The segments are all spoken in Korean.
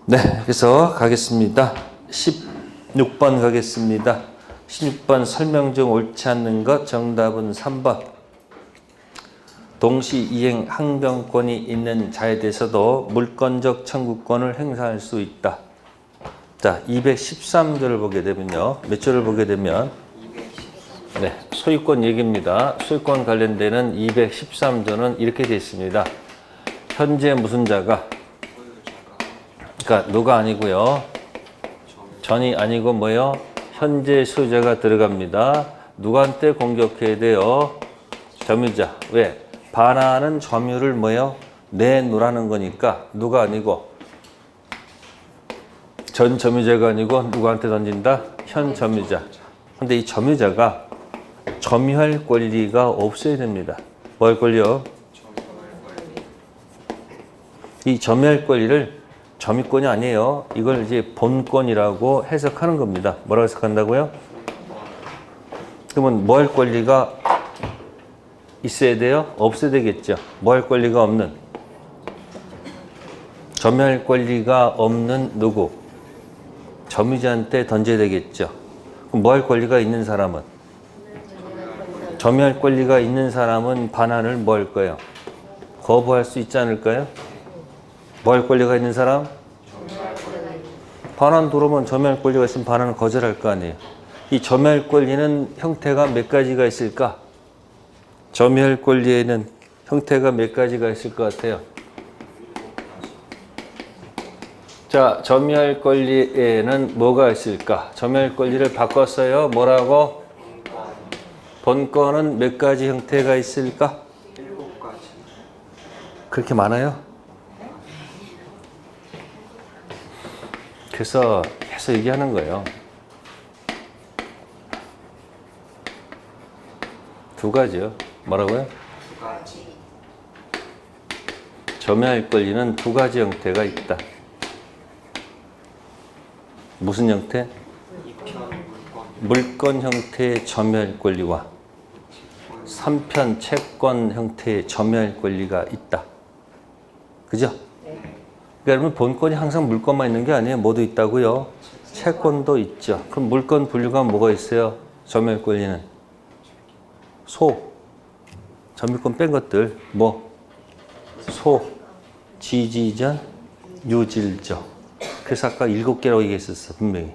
네, 그래서 가겠습니다. 16번 가겠습니다. 16번 설명 중 옳지 않는 것 정답은 3번. 동시 이행 항변권이 있는 자에 대해서도 물권적 청구권을 행사할 수 있다. 자, 213조를 보게 되면요. 몇 조를 보게 되면 네, 소유권 얘기입니다. 소유권 관련되는 213조는 이렇게 되어 있습니다. 현재 무슨 자가 그러니까 누가 아니고요. 전이 아니고 뭐요? 현재 소유자가 들어갑니다. 누구한테 공격해야 돼요? 점유자. 왜? 반환은 점유를 뭐요? 내놓으라는 거니까 누가 아니고 전 점유자가 아니고 누구한테 던진다? 현 점유자. 근데 이 점유자가 점유할 권리가 없어야 됩니다. 뭐 할 권리요? 이 점유할 권리를 점유권이 아니에요. 이걸 이제 본권이라고 해석하는 겁니다. 뭐라고 해석한다고요? 그러면 뭐 할 권리가 있어야 돼요? 없어야 되겠죠. 뭐 할 권리가 없는? 점유할 권리가 없는 누구? 점유자한테 던져야 되겠죠. 그럼 뭐 할 권리가 있는 사람은? 점유할 권리가 있는 사람은 반환을 뭐 할 거예요? 거부할 수 있지 않을까요? 뭐 할 권리가 있는 사람? 반환 들어오면 점유할 권리가 있으면 반환을 거절할 거 아니에요. 이 점유할 권리는 형태가 몇 가지가 있을까? 점유할 권리에는 형태가 몇 가지가 있을 것 같아요? 자, 점유할 권리에는 뭐가 있을까? 점유할 권리를 바꿨어요. 뭐라고? 본권은 몇 가지 형태가 있을까? 7가지. 그렇게 많아요? 그래서 계속 얘기하는 거예요. 두 가지요. 뭐라고요? 2가지. 점유할 권리는 두 가지 형태가 있다. 무슨 형태? 2편 물권 형태의 점유할 권리와 3편 채권 형태의 점유할 권리가 있다. 그죠? 그러니까 여러분 본권이 항상 물권만 있는 게 아니에요. 뭐도 있다고요? 채권도 있죠. 그럼 물권 분류가 뭐가 있어요? 점유할 권리는 소, 점유권 뺀 것들 뭐? 소, 지지전, 유질적. 그래서 아까 7개라고 얘기했었어. 분명히.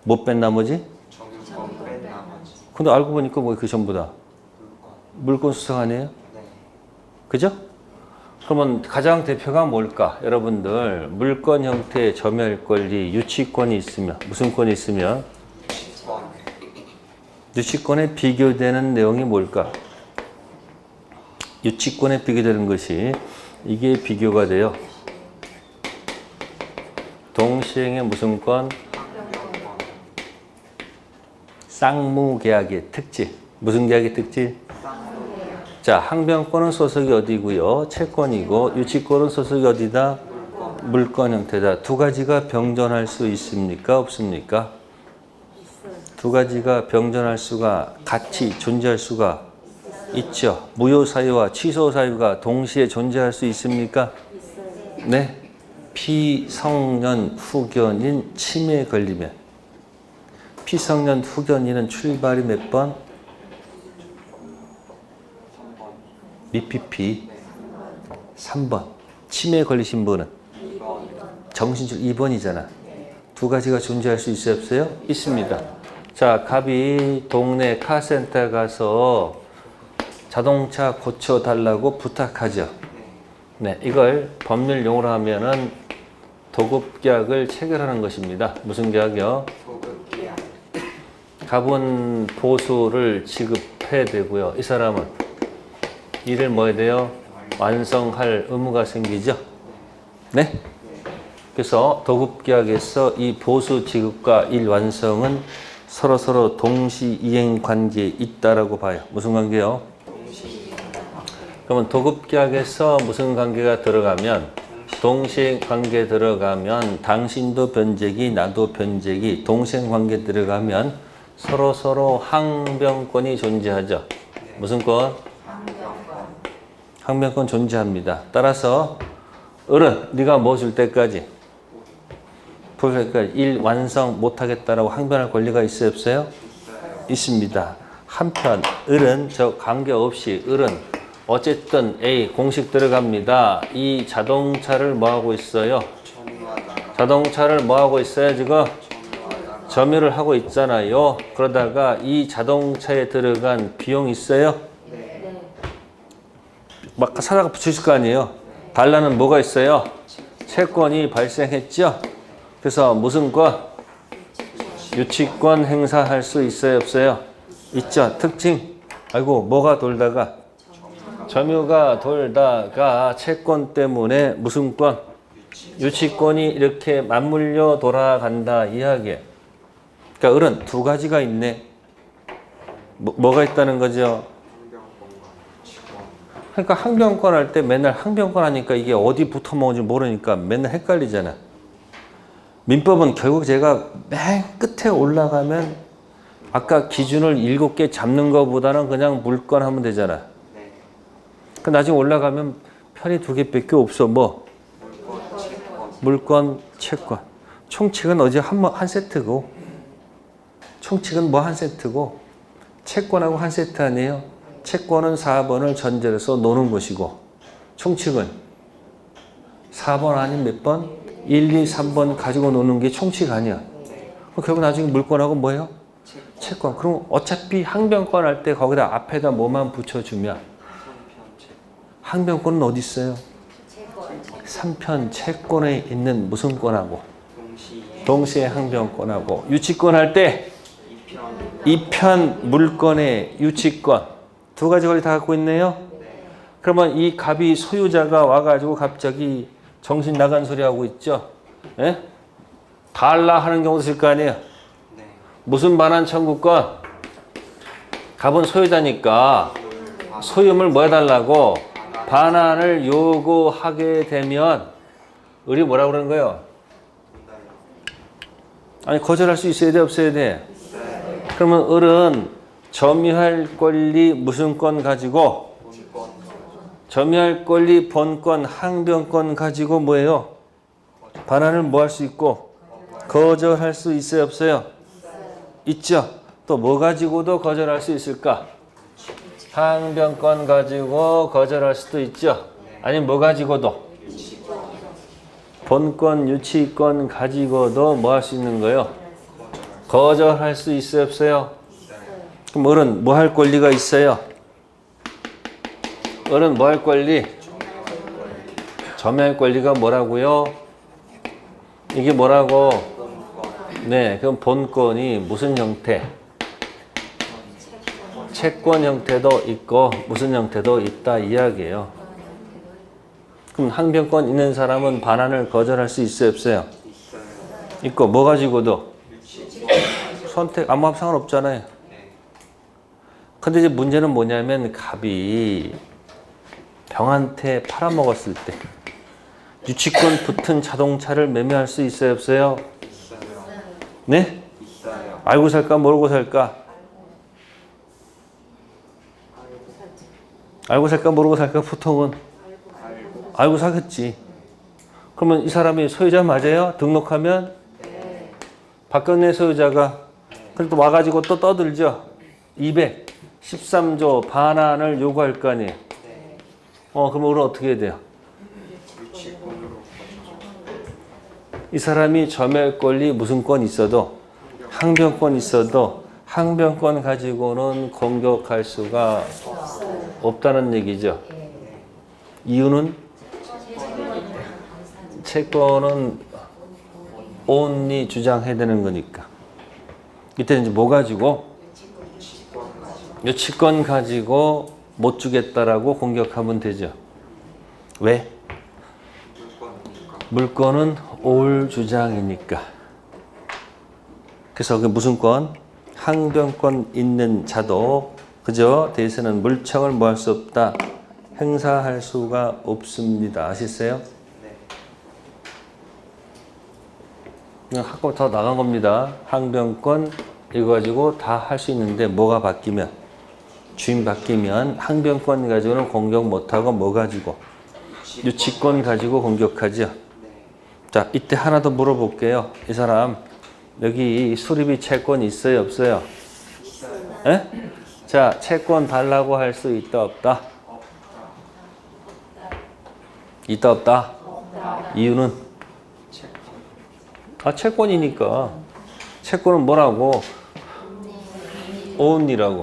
못 뺀 나머지? 점유권 뺀 나머지. 근데 알고 보니까 뭐 그 전부 다 물권. 물권 수성 아니에요? 네. 그죠? 그러면 가장 대표가 뭘까? 여러분들 물권 형태의 점유할 권리, 유치권이 있으면 무슨 권이 있으면? 유치권. 유치권에 비교되는 내용이 뭘까? 유치권에 비교되는 것이 이게 비교가 돼요. 동시행의 무슨 권? 항변권. 쌍무계약의 특질. 무슨 계약의 특질? 쌍무계약. 자, 항변권은 소속이 어디고요? 채권이고 유치권은 소속이 어디다? 물권. 물권 형태다. 두 가지가 병존할 수 있습니까? 없습니까? 두 가지가 병존할 수가 같이 존재할 수가 있죠. 무효 사유와 취소 사유가 동시에 존재할 수 있습니까? 네. 피성년 후견인 침해에 걸리면 피성년 후견인은 출발이 몇 번? 3번. 미피피 3번. 침해에 걸리신 분은 2번. 정신줄 2번이잖아. 두 가지가 존재할 수 있어요? 없어요? 있습니다. 자, 갑이 동네 카센터에 가서 자동차 고쳐달라고 부탁하죠. 네, 이걸 법률 용어로 하면은 도급계약을 체결하는 것입니다. 무슨 계약이요? 도급계약. 갑은 보수를 지급해야 되고요. 이 사람은 일을 뭐 해야 돼요? 완성할 의무가 생기죠. 네? 그래서 도급계약에서 이 보수 지급과 일 완성은 서로 동시 이행 관계에 있다라고 봐요. 무슨 관계요? 그러면 도급계약에서 무슨 관계가 들어가면 동시행 관계 들어가면 당신도 변제기 나도 변제기 동시행 관계 들어가면 서로 항변권이 존재하죠. 무슨 권? 항변권. 항변권 존재합니다. 따라서 어른 네가 뭐 줄 때까지 그러니까 일 완성 못하겠다라고 항변할 권리가 있어요, 없어요? 있습니다. 한편 을은 저 관계없이 을은 어쨌든 A 공식 들어갑니다. 이 자동차를 뭐하고 있어요? 자동차를 뭐하고 있어요 지금? 점유를 하고 있잖아요. 그러다가 이 자동차에 들어간 비용 있어요? 막 사다가 붙이실 거 아니에요. 달라는 뭐가 있어요? 채권이 발생했죠. 그래서 무슨 권? 유치권 행사할 수 있어요 없어요? 있죠. 특징. 아이고 뭐가 돌다가? 점유가 돌다가 채권 때문에 무슨 권? 유치권이 이렇게 맞물려 돌아간다 이야기예요. 그러니까 을은 두 가지가 있네. 뭐가 있다는 거죠? 그러니까 항변권 할 때 맨날 항변권 하니까 이게 어디 붙어 먹은지 모르니까 맨날 헷갈리잖아. 민법은 결국 제가 맨 끝에 올라가면 아까 기준을 7개 잡는 것보다는 그냥 물권 하면 되잖아. 그 나중에 올라가면 편이 2개밖에 없어. 뭐? 물권, 채권. 총칙은 어제 한 세트고, 총칙은 뭐 한 세트고, 채권하고 한 세트 아니에요? 채권은 4번을 전제로 해서 노는 것이고, 총칙은 4번 아닌 몇 번? 1, 2, 3번 가지고 노는 게 총칙 아니야. 결국 나중에 물권하고 뭐예요? 채권. 그럼 어차피 항변권 할 때 거기다 앞에다 뭐만 붙여주면 항변권은 어디 있어요? 3편 채권에 있는 무슨 권하고? 동시에 항변권하고. 유치권 할 때 2편 물권의 유치권. 두 가지 권리 다 갖고 있네요. 그러면 이 갑이 소유자가 와가지고 갑자기 정신 나간 소리 하고 있죠. 예? 달라 하는 경우도 있을 거 아니에요. 무슨 반환 청구권? 갑은 소유자니까 소유물 뭐 해달라고? 반환을 요구하게 되면 을이 뭐라고 그러는 거예요? 아니 거절할 수 있어야 돼 없어야 돼? 그러면 을은 점유할 권리 무슨 권 가지고? 점유할 권리 본권 항변권 가지고 뭐예요? 반환을 뭐 할 수 있고 거절할 수 있어요 없어요? 있죠. 또 뭐 가지고도 거절할 수 있을까? 항변권 가지고 거절할 수도 있죠. 아니면 뭐 가지고도? 본권 유치권 가지고도 뭐 할 수 있는 거예요? 거절할 수 있어요 없어요? 그럼 을은 뭐 할 권리가 있어요? 을은 뭐 할 권리? 점유할 권리가 뭐라고요? 이게 뭐라고? 네, 그럼 본권이 무슨 형태? 채권 형태도 있고 무슨 형태도 있다 이야기예요. 그럼 항변권 있는 사람은 반환을 거절할 수 있어요 없어요? 있고 뭐 가지고도? 선택 아무 상관없잖아요. 근데 이제 문제는 뭐냐면 갑이 병한테 팔아먹었을 때 유치권 붙은 자동차를 매매할 수 있어요 없어요? 네? 알고 살까 모르고 살까? 알고 살까 모르고 살까? 보통은 알고 사겠지. 그러면 이 사람이 소유자 맞아요? 등록하면? 박근혜 소유자가 그래도 와가지고 또 떠들죠. 213조 반환을 요구할 거 아니에요. 그럼 우리는 어떻게 해야 돼요? 이 사람이 점유할 권리 무슨 권 있어도 항변권 있어도 항변권 가지고는 공격할 수가 없다는 얘기죠. 이유는 채권은 only 주장해야 되는 거니까. 이때는 이제 뭐 가지고? 유치권 가지고 못 주겠다라고 공격하면 되죠. 왜? 물권은 올 주장이니까. 그래서 그 무슨 권? 항변권 있는 자도 그저 대신은 물청을 뭐 할 수 없다. 행사할 수가 없습니다. 아시세요? 그냥 한꺼번에 더 나간 겁니다. 항변권 이거 가지고 다 할 수 있는데 뭐가 바뀌면? 주인 바뀌면 항변권 가지고는 공격 못하고 뭐 가지고? 유치권 가지고 공격하죠. 자, 이때 하나 더 물어볼게요. 이 사람 여기 수리비 채권 있어요, 없어요? 에? 자, 채권 달라고 할 수 있다, 없다? 있다, 없다? 이유는? 채권이니까. 채권은 뭐라고? own이라고.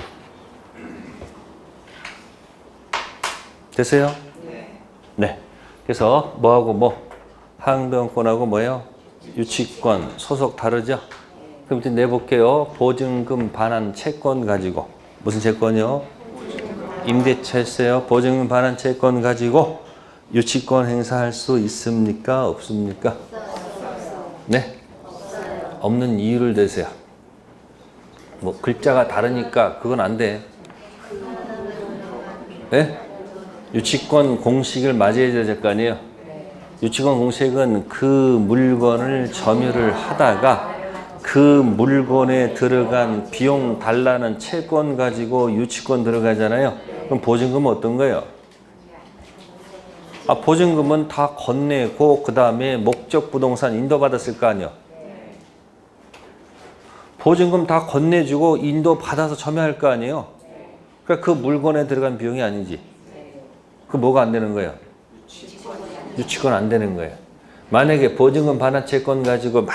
됐어요? 네. 그래서 뭐하고 뭐? 항변권하고 뭐예요? 유치권, 소속 다르죠? 그럼 이제 내볼게요. 보증금 반환 채권 가지고. 무슨 채권이요? 임대차 했어요. 보증금 반환 채권 가지고 유치권 행사할 수 있습니까? 없습니까? 네? 없는 이유를 대세요. 뭐 글자가 다르니까 그건 안 돼. 네? 유치권 공식을 맞이해야 될 거 아니에요? 유치권 공식은 그 물건을 점유를 하다가 그 물건에 들어간 비용 달라는 채권 가지고 유치권 들어가잖아요. 그럼 보증금은 어떤 거예요? 보증금은 다 건네고 그 다음에 목적 부동산 인도받았을 거 아니에요. 보증금 다 건네주고 인도받아서 점유할 거 아니에요. 그러니까 그 물건에 들어간 비용이 아니지. 그 뭐가 안 되는 거예요? 유치권 안 되는 거예요. 만약에 보증금 반환 채권 가지고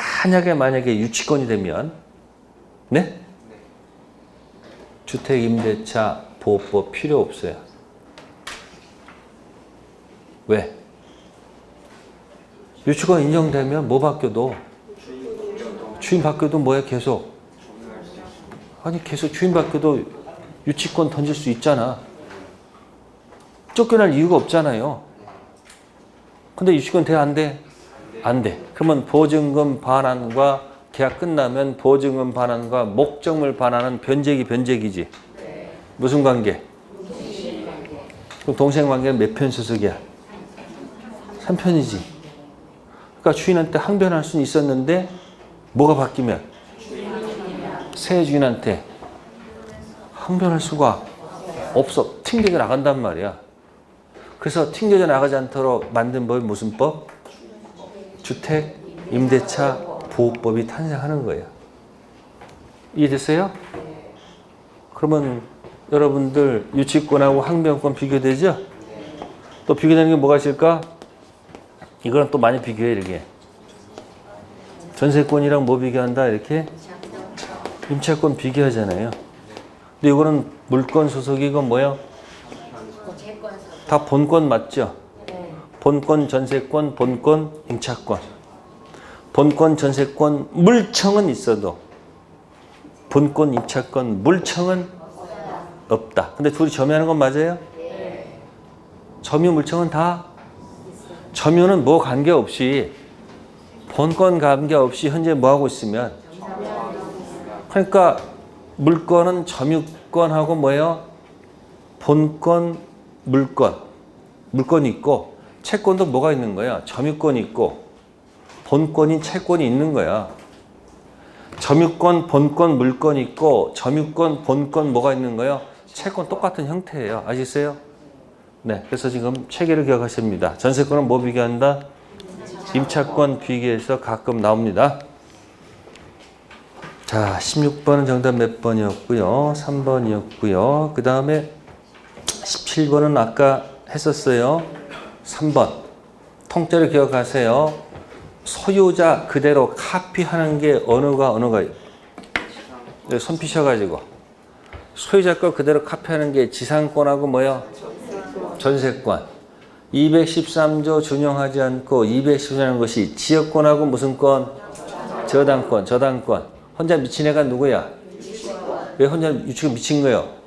만약에 유치권이 되면 네? 주택임대차 보호법 필요 없어요. 왜? 유치권 인정되면 뭐 바뀌어도 주인 바뀌어도 뭐야 계속? 아니 계속 주인 바뀌어도 유치권 던질 수 있잖아. 쫓겨날 이유가 없잖아요. 근데 유치권 돼? 안 돼? 안 돼. 그러면 보증금 반환과 계약 끝나면 보증금 반환과 목적물 반환은 변제기지. 무슨 관계? 그럼 동생 관계는 몇 편 소속이야? 3편이지. 그러니까 주인한테 항변할 수는 있었는데 뭐가 바뀌면? 새 주인한테 항변할 수가 없어. 튕겨져 나간단 말이야. 그래서 튕겨져 나가지 않도록 만든 법이 무슨 법? 주택 임대차 보호법이 탄생하는 거예요. 이해됐어요? 그러면 여러분들 유치권하고 항변권 비교되죠? 또 비교되는 게 뭐가 있을까? 이거랑 또 많이 비교해. 이렇게 전세권이랑 뭐 비교한다? 이렇게 임차권 비교하잖아요. 근데 이거는 물권 소속이고 뭐예요? 다 본권 맞죠? 본권 전세권, 본권 임차권. 본권 전세권 물청은 있어도 본권 임차권 물청은 없다. 근데 둘이 점유하는 건 맞아요? 점유 물청은 다 점유는 뭐 관계없이 본권 관계없이 현재 뭐 하고 있으면 그러니까 물권은 점유권하고 뭐예요? 본권 물권이 있고 채권도 뭐가 있는 거야? 점유권이 있고 본권인 채권이 있는 거야. 점유권, 본권, 물권이 있고 점유권, 본권 뭐가 있는 거예요? 채권 똑같은 형태예요. 아시겠어요? 네, 그래서 지금 체계를 기억하십니다. 전세권은 뭐 비교한다? 임차권 비교해서 가끔 나옵니다. 자, 16번은 정답 몇 번이었고요? 3번이었고요. 그 다음에 17번은 아까 했었어요. 3번. 통째로 기억하세요. 소유자 그대로 카피하는 게 어느가요? 손 피셔가지고. 소유자 거 그대로 카피하는 게 지상권하고 뭐요? 전세권. 213조 준용하지 않고 213이라는 것이 지역권하고 무슨 권? 저당권. 혼자 미친 애가 누구야? 왜 혼자 유치권 미친 거예요?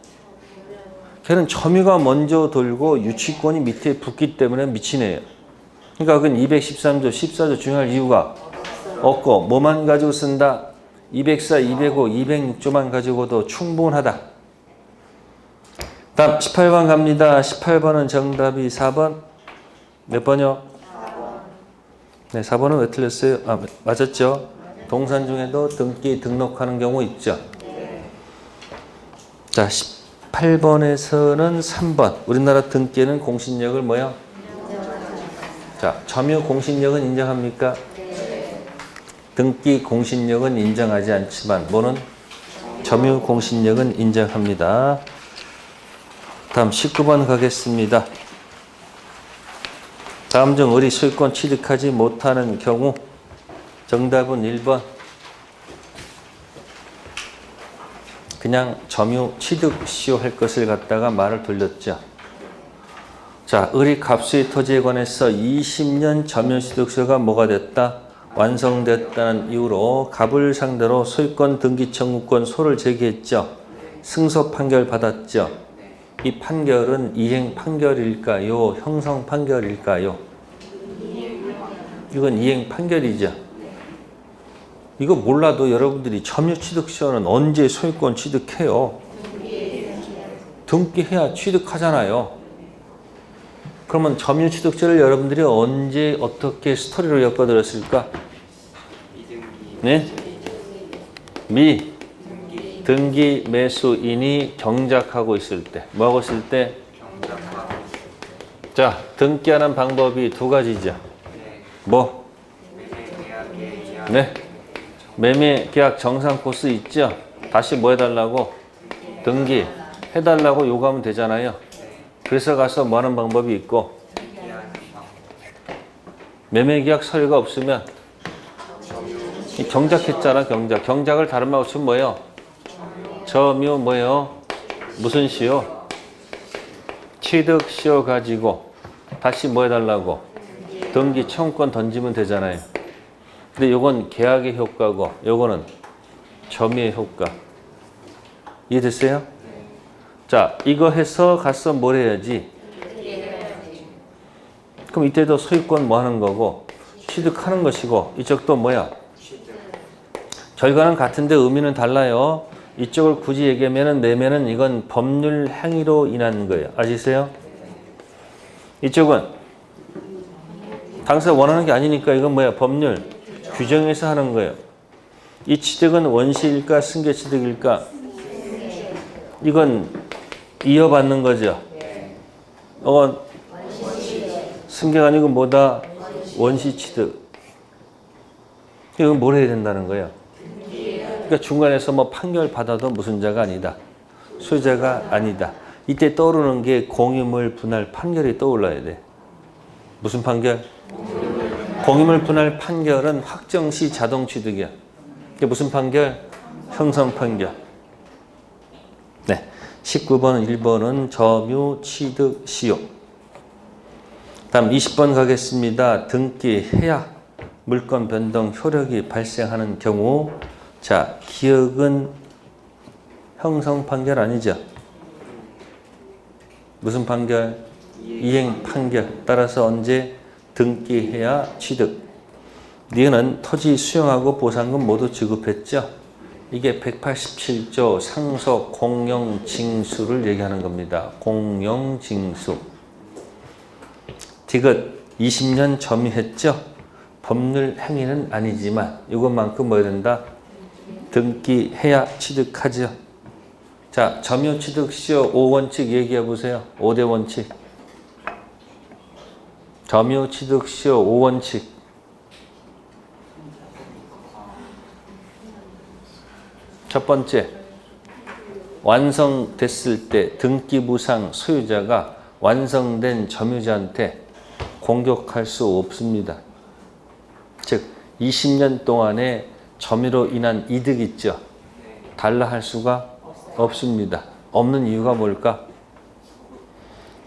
걔는 점유가 먼저 돌고 유치권이 밑에 붙기 때문에 미친 애예요. 그러니까 그건 213조, 14조 준용할 이유가 없고 뭐만 가지고 쓴다? 204, 205, 206조만 가지고도 충분하다. 다음 18번 갑니다. 18번은 정답이 4번. 몇 번이요? 4번. 네, 4번은 왜 틀렸어요? 맞았죠? 동산 중에도 등기 등록하는 경우 있죠. 자, 18번에서는 3번. 우리나라 등기에는 공신력을 뭐요? 자, 점유 공신력은 인정합니까? 등기 공신력은 인정하지 않지만 뭐는? 점유 공신력은 인정합니다. 다음 19번 가겠습니다. 다음 중 을이 소유권 취득하지 못하는 경우 정답은 1번. 그냥 점유 취득시효 할 것을 갖다가 말을 돌렸죠. 자, 을이 갑수의 토지에 관해서 20년 점유 취득시효가 뭐가 됐다? 완성됐다는 이유로 갑을 상대로 소유권 등기 청구권 소를 제기했죠. 승소 판결 받았죠. 이 판결은 이행 판결일까요? 형성 판결일까요? 이건 이행 판결이죠. 이거 몰라도 여러분들이 점유 취득시효는 언제 소유권 취득해요? 등기해야 취득하잖아요. 그러면 점유 취득세를 여러분들이 언제 어떻게 스토리로 엮어드렸을까? 네? 등기 매수인이 경작하고 있을 때. 뭐하고 있을 때? 자, 등기하는 방법이 두 가지죠. 뭐? 네. 매매 계약 정상 코스 있죠? 다시 뭐 해달라고? 등기 해달라고 요구하면 되잖아요. 그래서 가서 뭐 하는 방법이 있고, 매매계약 서류가 없으면 경작했잖아. 경작을 다른 말로 치면 뭐예요? 점유 뭐예요? 무슨 시효? 취득시효 가지고 다시 뭐 해달라고? 등기 청구권 던지면 되잖아요. 근데 요건 계약의 효과고 요거는 점유의 효과. 이해됐어요? 자, 이거 해서 가서 뭘 해야지? 그럼 이때도 소유권 뭐 하는 거고 취득하는 것이고 이쪽도 뭐야? 결과는 같은데 의미는 달라요. 이쪽을 굳이 얘기하면 매매는 이건 법률 행위로 인한 거예요. 아시세요? 이쪽은 당사가 원하는 게 아니니까 이건 뭐야? 법률 규정에서 하는 거예요. 이 취득은 원시일까 승계취득일까? 이건 이어받는 거죠. 승계가 아니고 뭐다? 원시취득. 이건 뭘 해야 된다는 거예요? 그러니까 중간에서 뭐 판결 받아도 무슨 자가 아니다. 소유자가 아니다. 이때 떠오르는 게 공유물 분할 판결이 떠올라야 돼. 무슨 판결? 공유물 분할 판결은 확정시 자동 취득이야. 이게 무슨 판결? 형성 판결. 네. 19번, 1번은 점유 취득 시효. 다음 20번 가겠습니다. 등기해야 물권 변동 효력이 발생하는 경우. 자, 기억은 형성 판결 아니죠? 무슨 판결? 이행 판결. 따라서 언제? 등기해야 취득. 니은은 토지 수용하고 보상금 모두 지급했죠? 이게 187조 상속 공영징수를 얘기하는 겁니다. 공영징수. 디귿 20년 점유했죠? 법률 행위는 아니지만 이것만큼 뭐 해야 된다? 등기해야 취득하죠. 자, 점유 취득 시효 5원칙 얘기해 보세요. 5대 원칙. 점유 취득 시효 5원칙. 첫 번째, 완성됐을 때 등기부상 소유자가 완성된 점유자한테 공격할 수 없습니다. 즉 20년 동안에 점유로 인한 이득 있죠. 달라 할 수가 없습니다. 없는 이유가 뭘까?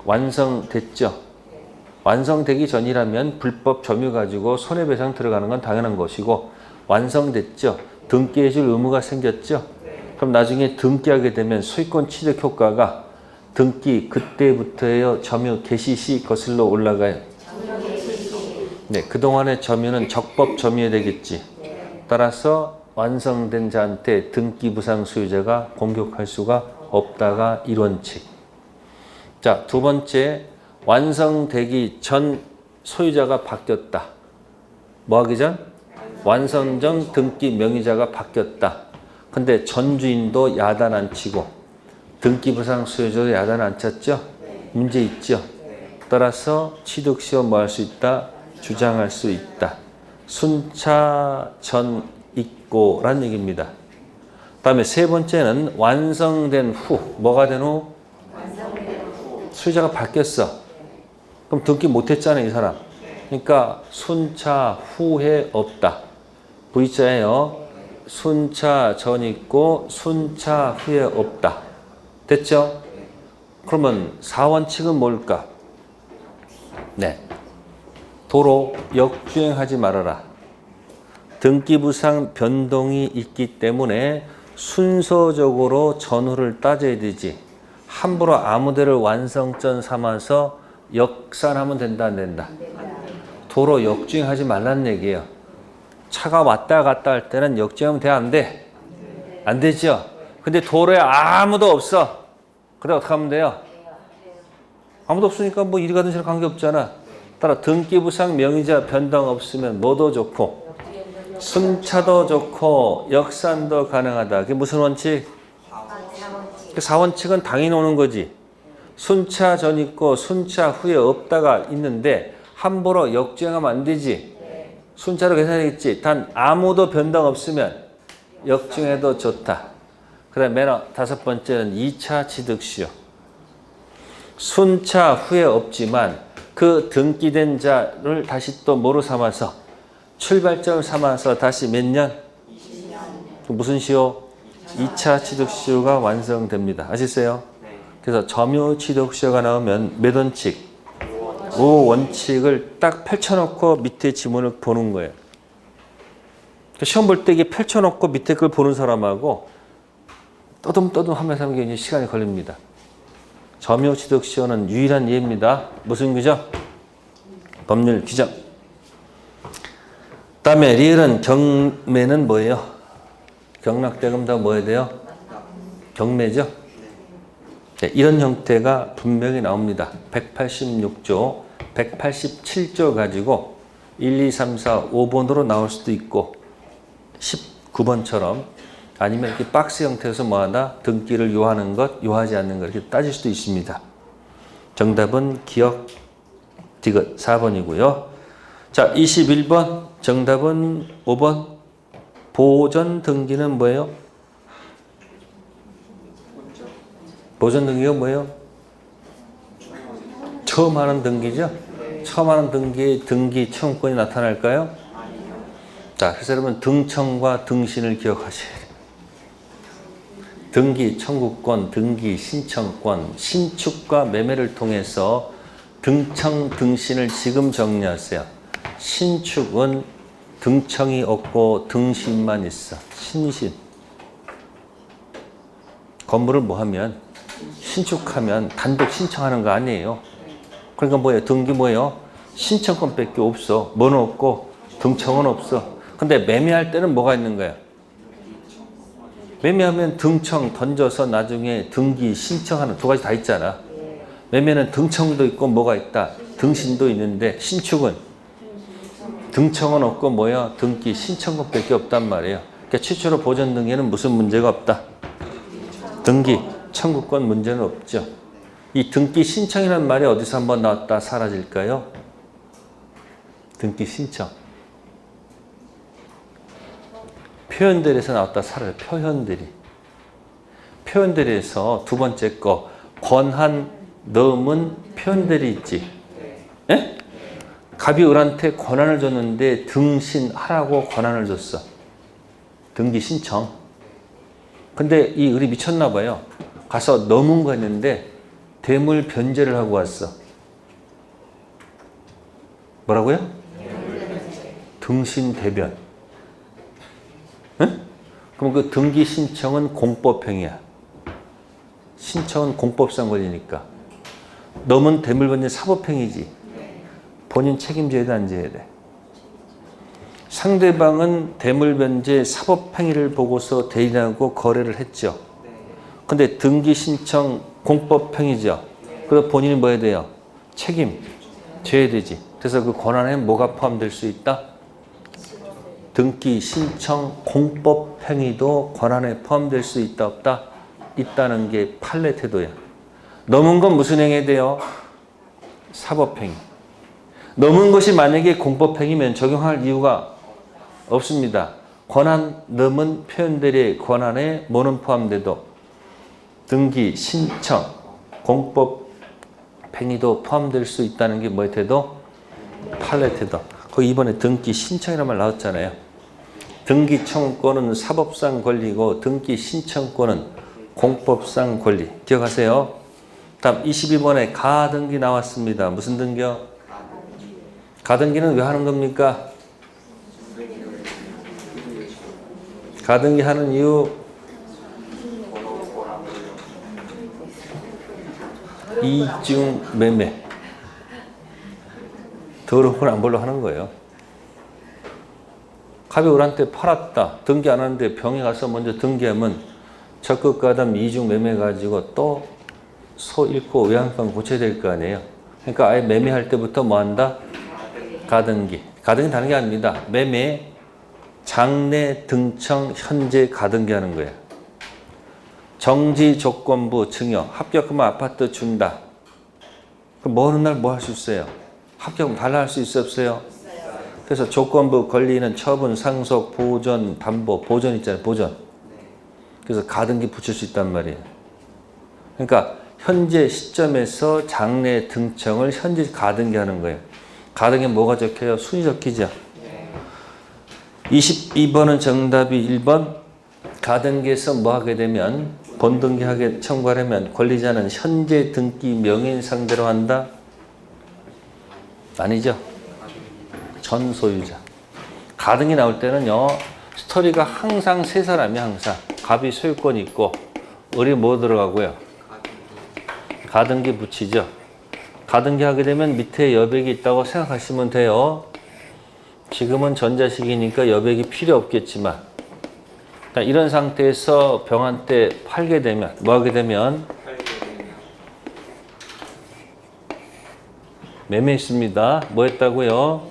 완성됐죠. 완성되기 전이라면 불법 점유 가지고 손해배상 들어가는 건 당연한 것이고, 완성됐죠. 등기해 줄 의무가 생겼죠. 그럼 나중에 등기하게 되면 소유권 취득 효과가 등기 그때부터예요. 점유 개시 시 거슬러 올라가요. 네, 그동안의 점유는 적법 점유해야 되겠지. 따라서 완성된 자한테 등기부상 소유자가 공격할 수가 없다가 1원칙. 자, 두 번째, 완성되기 전 소유자가 바뀌었다. 뭐 하기 전? 완성 전 등기 명의자가 바뀌었다. 근데 전 주인도 야단 안 치고 등기부상 소유자도 야단 안 쳤죠? 문제 있죠? 따라서 취득시효 뭐 할 수 있다? 주장할 수 있다. 순차 전 있고 라는 얘기입니다. 다음에 세 번째는 완성된 후. 뭐가 된 후? 수요자가 바뀌었어. 그럼 등기 못했잖아 이 사람. 그러니까 순차 후에 없다. V자예요. 순차 전 있고 순차 후에 없다. 됐죠? 그러면 4원칙은 뭘까? 네. 도로 역주행하지 말아라. 등기부상 변동이 있기 때문에 순서적으로 전후를 따져야 되지. 함부로 아무데를 완성전 삼아서 역산하면 된다 안 된다? 도로 역주행하지 말라는 얘기예요. 차가 왔다 갔다 할 때는 역주행하면 돼 안 돼? 안 되죠? 근데 도로에 아무도 없어. 그래 어떻게 하면 돼요? 아무도 없으니까 뭐 이리 가든 저리 관계없잖아. 따라 등기부상 명의자 변동 없으면 뭐도 좋고 순차도 좋고 역산도 가능하다. 그게 무슨 원칙? 4원칙은 당연히 오는 거지. 순차 전 있고 순차 후에 없다가 있는데 함부로 역주행하면 안 되지. 순차로 계산하겠지. 단 아무도 변동 없으면 역주행해도 좋다. 그 다음에 맨 다섯 번째는 2차 취득시효. 순차 후에 없지만 그 등기된 자를 다시 또 뭐로 삼아서 출발점을 삼아서 다시 몇 년? 20년. 무슨 시효? 2차 취득시효가 완성됩니다. 아시겠어요? 그래서 점유 취득시효가 나오면 몇 원칙? 5원칙을 딱 펼쳐놓고 밑에 지문을 보는 거예요. 시험 볼 때 이게 펼쳐놓고 밑에 걸 보는 사람하고 떠듬떠듬 하면서 하는 게 이제 시간이 걸립니다. 점유 취득시효는 유일한 예입니다. 무슨 규정? 법률 규정. 다음에 리을은 경매는 뭐예요? 경락대금 다 뭐 해야 돼요? 경매죠? 네, 이런 형태가 분명히 나옵니다. 186조, 187조 가지고 1, 2, 3, 4, 5번으로 나올 수도 있고 19번처럼 아니면 이렇게 박스 형태에서 뭐하나 등기를 요하는 것, 요하지 않는 것 이렇게 따질 수도 있습니다. 정답은 기억, 디귿 4번이고요. 자, 21번 정답은 5번. 보전 등기는 뭐예요? 보전 등기가 뭐예요? 처음 하는 등기죠? 처음 하는 등기에 등기 청구권이 나타날까요? 자, 그래서 여러분 등청과 등신을 기억하셔야 돼요. 등기 청구권, 등기 신청권, 신축과 매매를 통해서 등청, 등신을 지금 정리하세요. 신축은 등청이 없고 등신만 있어. 신신. 건물을 뭐 하면 신축하면 단독 신청하는 거 아니에요. 그러니까 뭐예요? 등기 뭐예요? 신청권밖에 없어. 뭐는 없고 등청은 없어. 근데 매매할 때는 뭐가 있는 거야? 매매하면 등청 던져서 나중에 등기 신청하는 두 가지 다 있잖아. 매매는 등청도 있고 뭐가 있다? 등신도 있는데 신축은 등청은 없고 뭐야? 등기 신청권밖에 없단 말이에요. 그러니까 최초로 보전 등기에는 무슨 문제가 없다? 등기 청구권 문제는 없죠. 이 등기 신청이라는 말이 어디서 한번 나왔다 사라질까요? 등기 신청. 표현들에서 나왔다 사라져요. 표현들에서 두 번째 거 권한 넘은 표현들이 있지. 예? 갑이 을한테 권한을 줬는데 등신하라고 권한을 줬어. 등기 신청. 근데 이 을이 미쳤나 봐요. 가서 넘은 거 했는데 대물 변제를 하고 왔어. 뭐라고요? 등신 대변. 응? 그럼 그 등기 신청은 공법행위야. 신청은 공법상 걸리니까. 넘은 대물 변제 사법행위지. 본인 책임져야 돼, 안 져야 돼? 상대방은 대물 변제 사법행위를 보고서 대리하고 거래를 했죠. 근데 등기 신청 공법행위죠. 그래서 본인이 뭐 해야 돼요? 책임 져야 되지. 그래서 그 권한에 뭐가 포함될 수 있다? 등기 신청 공법행위도 권한에 포함될 수 있다 없다? 있다는 게 판례 태도야. 넘은 건 무슨 행위 돼요? 사법행위. 넘은 것이 만약에 공법행위면 적용할 이유가 없습니다. 권한 넘은 표현들의 권한에 뭐는 포함돼도 등기, 신청, 공법행위도 포함될 수 있다는 게 뭐에 돼도 판례태도. 거기 이번에 등기, 신청이라는 말 나왔잖아요. 등기 청구권은 사법상 권리고 등기 신청권은 공법상 권리. 기억하세요. 다음 22번에 가등기 나왔습니다. 무슨 등기요? 가등기는 왜 하는 겁니까? 가등기 하는 이유 이중 매매. 더러운 걸 안 벌러 하는 거예요. 갑이 을한테 팔았다. 등기 안 하는데 병에 가서 먼저 등기하면 적극 가담 이중 매매 가지고 또 소 잃고 외양간 고쳐야 될 거 아니에요. 그러니까 아예 매매할 때부터 뭐 한다? 가등기. 가등기 다른 게 아닙니다. 매매, 장래, 등청, 현재 가등기 하는 거예요. 정지 조건부 증여. 합격하면 아파트 준다. 그럼 뭐 하는 날 뭐 할 수 있어요? 합격하면 달라 할 수 있어 없어요? 그래서 조건부 권리는 처분, 상속, 보존, 담보. 보존 있잖아요. 보존. 그래서 가등기 붙일 수 있단 말이에요. 그러니까 현재 시점에서 장래 등청을 현재 가등기 하는 거예요. 가등기에 뭐가 적혀요? 순위 적히죠. 22번은 정답이 1번. 가등기에서 뭐 하게 되면 본등기하게 청구하려면 권리자는 현재 등기 명의인 상대로 한다? 아니죠. 전 소유자. 가등기 나올 때는요. 스토리가 항상 세 사람이 항상. 갑이 소유권이 있고 을이 뭐 들어가고요? 가등기 붙이죠. 가등기 하게 되면 밑에 여백이 있다고 생각하시면 돼요. 지금은 전자식이니까 여백이 필요 없겠지만 이런 상태에서 병한테 팔게 되면 뭐 하게 되면 매매했습니다. 뭐 했다고요?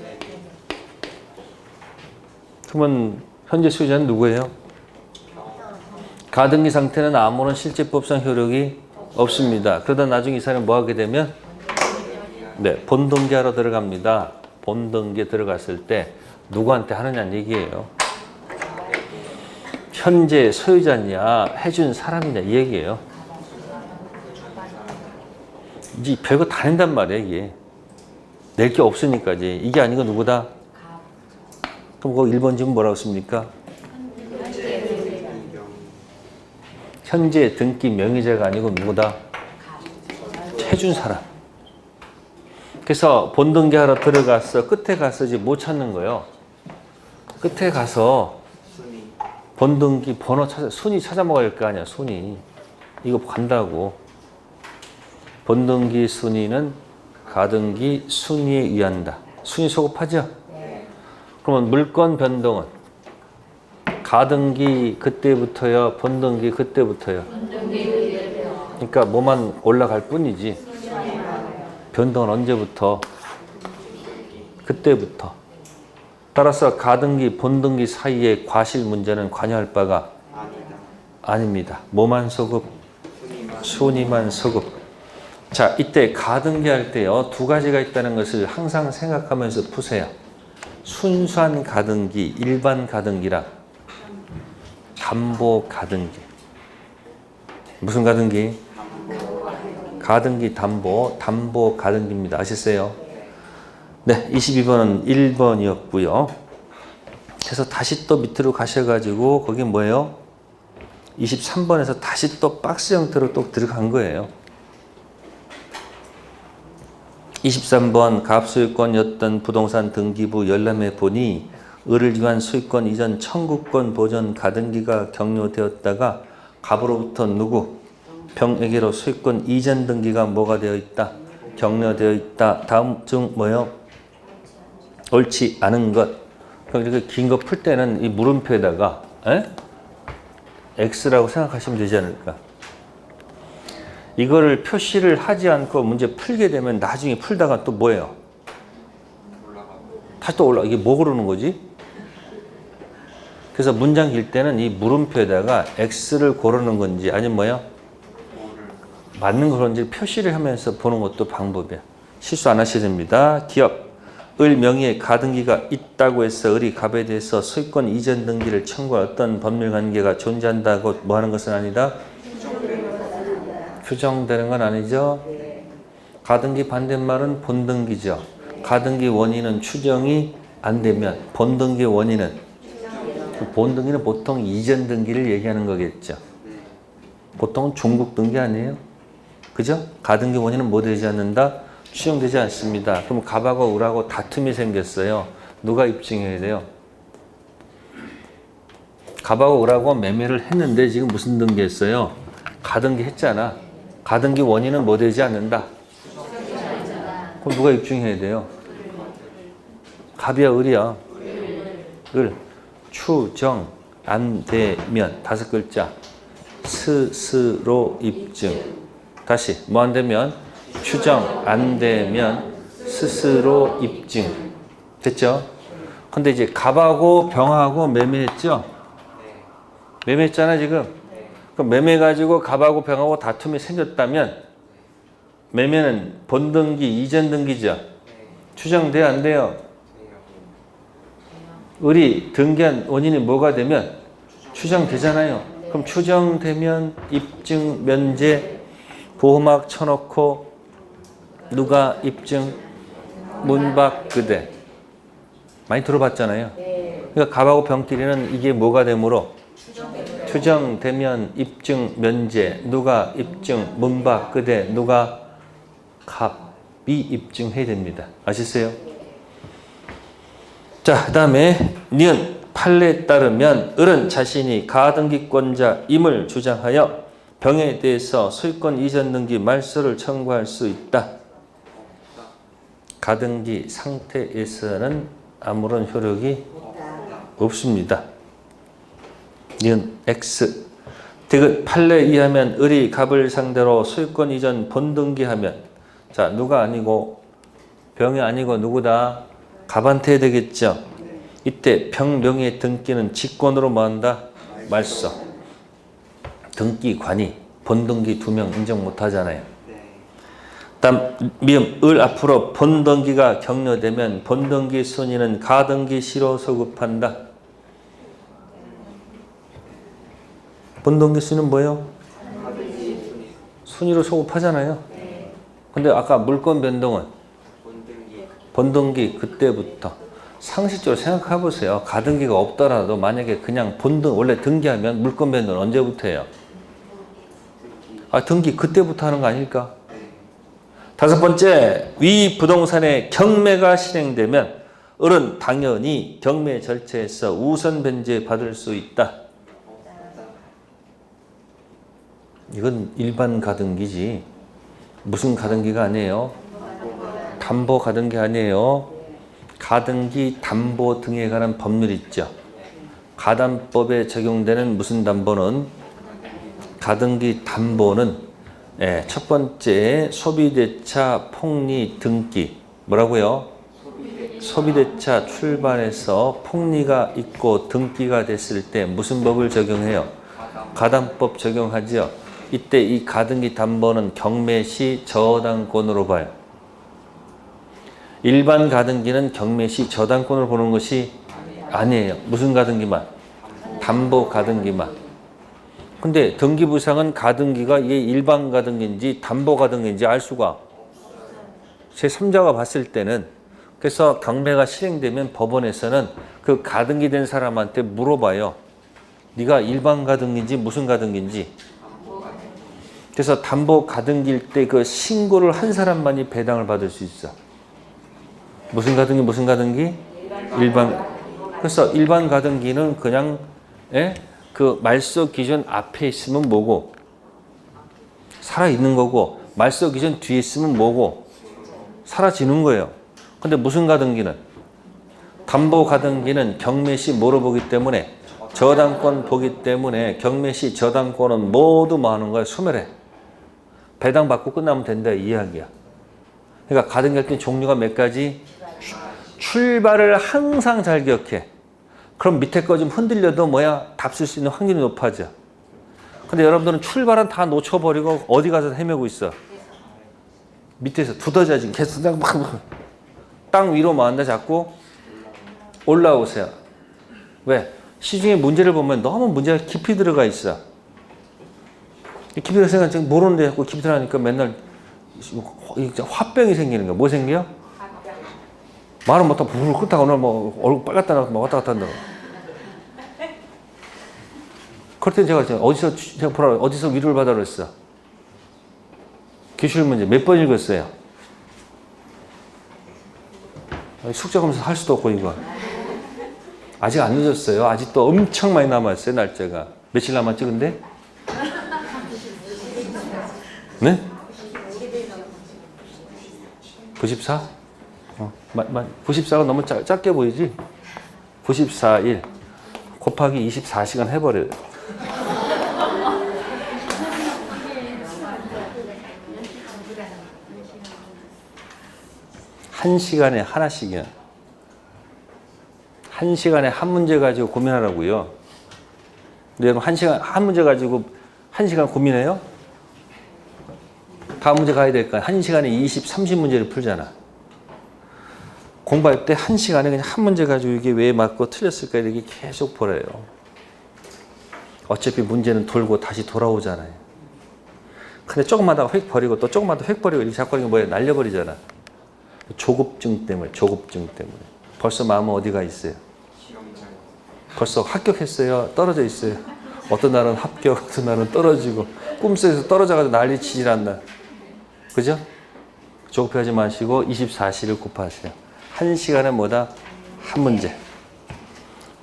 그러면 현재 소유자는 누구예요? 가등기 상태는 아무런 실제법상 효력이 없습니다. 그러다 나중에 이 사람이 뭐 하게 되면 네, 본등기하러 들어갑니다. 본등기에 들어갔을 때 누구한테 하느냐는 얘기예요. 현재 소유자냐 해준 사람이냐 이 얘기예요. 이제 별거 다 낸단 말이야 이게. 낼 게 없으니까 이게 아니고 누구다? 그럼 그거 1번 지금 뭐라고 씁니까? 현재 등기 명의자가 아니고 누구다? 해준 사람. 그래서 본등기하러 들어가서 끝에 가서 이제 못 찾는 거예요. 끝에 가서 본등기 번호 찾아, 순위 찾아 먹어야 할 거 아니야, 순위. 이거 간다고. 본등기 순위는 가등기 순위에 의한다. 순위 소급하죠? 그러면 물권 변동은 가등기 그때부터요, 본등기 그때부터요. 그러니까 뭐만 올라갈 뿐이지. 변동은 언제부터? 그때부터. 따라서 가등기, 본등기 사이의 과실 문제는 관여할 바가 아닙니다. 뭐만 소급? 순위만 소급. 자, 이때 가등기 할 때요, 두 가지가 있다는 것을 항상 생각하면서 푸세요. 순수한 가등기, 일반 가등기랑 담보 가등기. 무슨 가등기? 가등기 담보, 담보 가등기입니다. 아셨어요? 네, 22번은 1번이었고요. 그래서 다시 또 밑으로 가셔가지고 거기 뭐예요? 23번에서 다시 또 박스 형태로 또 들어간 거예요. 23번 갑소유권이었던 부동산 등기부 열람해 보니 을을 위한 소유권 이전 청구권 보전 가등기가 격려되었다가 갑으로부터 누구? 병에게로 소유권 이전 등기가 뭐가 되어 있다? 격려되어 있다. 다음 중 뭐요? 옳지 않은 것. 그럼 이렇게 긴 거 풀 때는 이 물음표에다가 X라고 생각하시면 되지 않을까? 이거를 표시를 하지 않고 문제 풀게 되면 나중에 풀다가 또 뭐예요? 다시 또 올라. 이게 뭐 그러는 거지? 그래서 문장 길 때는 이 물음표에다가 X를 고르는 건지 아니면 뭐예요? 맞는 그런지 표시를 하면서 보는 것도 방법이야. 실수 안 하셔야 됩니다. 기억. 을 명의의 가등기가 있다고 해서 을이 갑에 대해서 소유권 이전 등기를 청구할 어떤 법률 관계가 존재한다고 뭐 하는 것은 아니다? 규정되는 건 아니죠. 가등기 반대말은 본등기죠. 가등기 원인은 추정이 안 되면 본등기 원인은 그 본등기는 보통 이전 등기를 얘기하는 거겠죠. 보통은 종국 등기 아니에요? 그죠? 가등기 원인은 뭐 되지 않는다? 추정되지 않습니다. 그럼 갑하고 을하고 다툼이 생겼어요. 누가 입증해야 돼요? 갑하고 을하고 매매를 했는데 지금 무슨 등기했어요? 가등기 했잖아. 가등기 원인은 뭐 되지 않는다? 그럼 누가 입증해야 돼요? 갑이야 을이야? 을. 추정 안 되면 다섯 글자 스스로 입증. 다시 뭐 안 되면? 추정 안 되면 스스로 입증. 됐죠? 근데 이제 갑하고 병하고 매매했죠? 매매했잖아 지금. 그럼 매매 가지고 갑하고 병하고 다툼이 생겼다면 매매는 본등기 이전 등기죠? 추정돼야 안 돼요? 을이 등기한 원인이 뭐가 되면 추정되잖아요. 그럼 추정되면 입증 면제 보호막 쳐놓고 누가 입증? 문박 그대. 많이 들어봤잖아요. 그러니까 갑하고 병끼리는 이게 뭐가 되므로? 추정되면 입증 면제. 누가 입증? 문박 그대. 누가? 갑이 입증해야 됩니다. 아시세요? 자, 그 다음에 니은 판례에 따르면 을은 자신이 가등기권자임을 주장하여 병에 대해서 소유권 이전 등기 말소를 청구할 수 있다. 가등기 상태에서는 아무런 효력이 없습니다. 니은 X. 디귿 판례에 의하면 을이 갑을 상대로 소유권 이전 본등기하면 자 누가 아니고 병이 아니고 누구다? 갑한테 되겠죠. 이때 병 명의의 등기는 직권으로 뭐한다? 말소. 등기관이 본등기 2명 인정 못하잖아요. 다음 미음 을 앞으로 본등기가 격려되면 본등기 순위는 가등기 시로 소급한다. 본등기 순위는 뭐예요? 순위로 소급하잖아요. 근데 아까 물권 변동은 본등기 그때부터 상식적으로 생각해 보세요. 가등기가 없더라도 만약에 그냥 본등 원래 등기하면 물권 변동은 언제부터 해요? 아 등기 그때부터 하는 거 아닐까? 다섯 번째, 위 부동산의 경매가 실행되면 을은 당연히 경매 절차에서 우선 변제 받을 수 있다. 이건 일반 가등기지 무슨 가등기가 아니에요? 담보 가등기 아니에요? 가등기 담보 등에 관한 법률 있죠. 가담법에 적용되는 무슨 담보는 가등기 담보는 첫 번째 소비대차 폭리 등기 뭐라고요? 소비대차 출발해서 폭리가 있고 등기가 됐을 때 무슨 법을 적용해요? 가담법 적용하죠. 이때 이 가등기 담보는 경매 시 저당권으로 봐요. 일반 가등기는 경매 시 저당권으로 보는 것이 아니에요. 무슨 가등기만? 담보 가등기만. 근데 등기부상은 가등기가 이게 일반 가등기인지 담보 가등기인지 알 수가 제3자가 봤을 때는 그래서 경매가 실행되면 법원에서는 그 가등기 된 사람한테 물어봐요. 네가 일반 가등기인지 무슨 가등기인지. 그래서 담보 가등기일 때 그 신고를 한 사람만이 배당을 받을 수 있어. 무슨 가등기 무슨 가등기? 일반. 그래서 일반 가등기는 그냥 그 말소 기준 앞에 있으면 뭐고? 살아있는 거고 말소 기준 뒤에 있으면 뭐고? 사라지는 거예요. 근데 무슨 가등기는? 담보 가등기는 경매 시 뭐로 보기 때문에 저당권 보기 때문에 경매 시 저당권은 모두 뭐 하는 거야? 소멸해. 배당받고 끝나면 된다 이 이야기야. 그러니까 가등기 할 때 종류가 몇 가지? 출발을 항상 잘 기억해. 그럼 밑에 거 좀 흔들려도 뭐야? 답 쓸 수 있는 확률이 높아져. 근데 여러분들은 출발은 다 놓쳐버리고 어디 가서 헤매고 있어? 밑에서 두더지야 지금 계속 막 땅 위로만 한다 자꾸 올라오세요. 왜? 시중에 문제를 보면 너무 문제가 깊이 들어가 있어. 깊이 들어가 있으니까 모르는데 자꾸 깊이 들어가니까 맨날 화병이 생기는 거야. 뭐 생겨? 말은 못하고 부르르 끓다가 오늘 뭐 얼굴 빨갛다 나고 왔다 갔다 한다고. 그럴 땐 제가 어디서 위로를 받아 그랬어? 기출 문제 몇 번 읽었어요? 숙제 검사 할 수도 없고 이거. 아직 안 늦었어요. 아직도 엄청 많이 남았어요. 날짜가. 며칠 남았지 근데? 네? 94? 94가 너무 짧게 보이지? 94일 곱하기 24시간 해버려요. 한 시간에 하나씩이야. 한 시간에 한 문제 가지고 고민하라고요. 근데 여러분 한 문제 가지고 한 시간 고민해요? 다음 문제 가야 될까? 한 시간에 20, 30문제를 풀잖아. 공부할 때 한 시간에 그냥 한 문제 가지고 이게 왜 맞고 틀렸을까 이렇게 계속 보래요. 어차피 문제는 돌고 다시 돌아오잖아요. 근데 조금만 더 획 버리고 또 조금만 더 획 버리고 이렇게 자꾸 하는 게 뭐예요? 날려버리잖아. 조급증 때문에. 벌써 마음은 어디가 있어요? 벌써 합격했어요? 떨어져 있어요? 어떤 날은 합격, 어떤 날은 떨어지고 꿈속에서 떨어져가지고 난리치질 않나. 그죠? 조급해하지 마시고 24시를 곱하세요. 한 시간에 뭐다? 한 문제.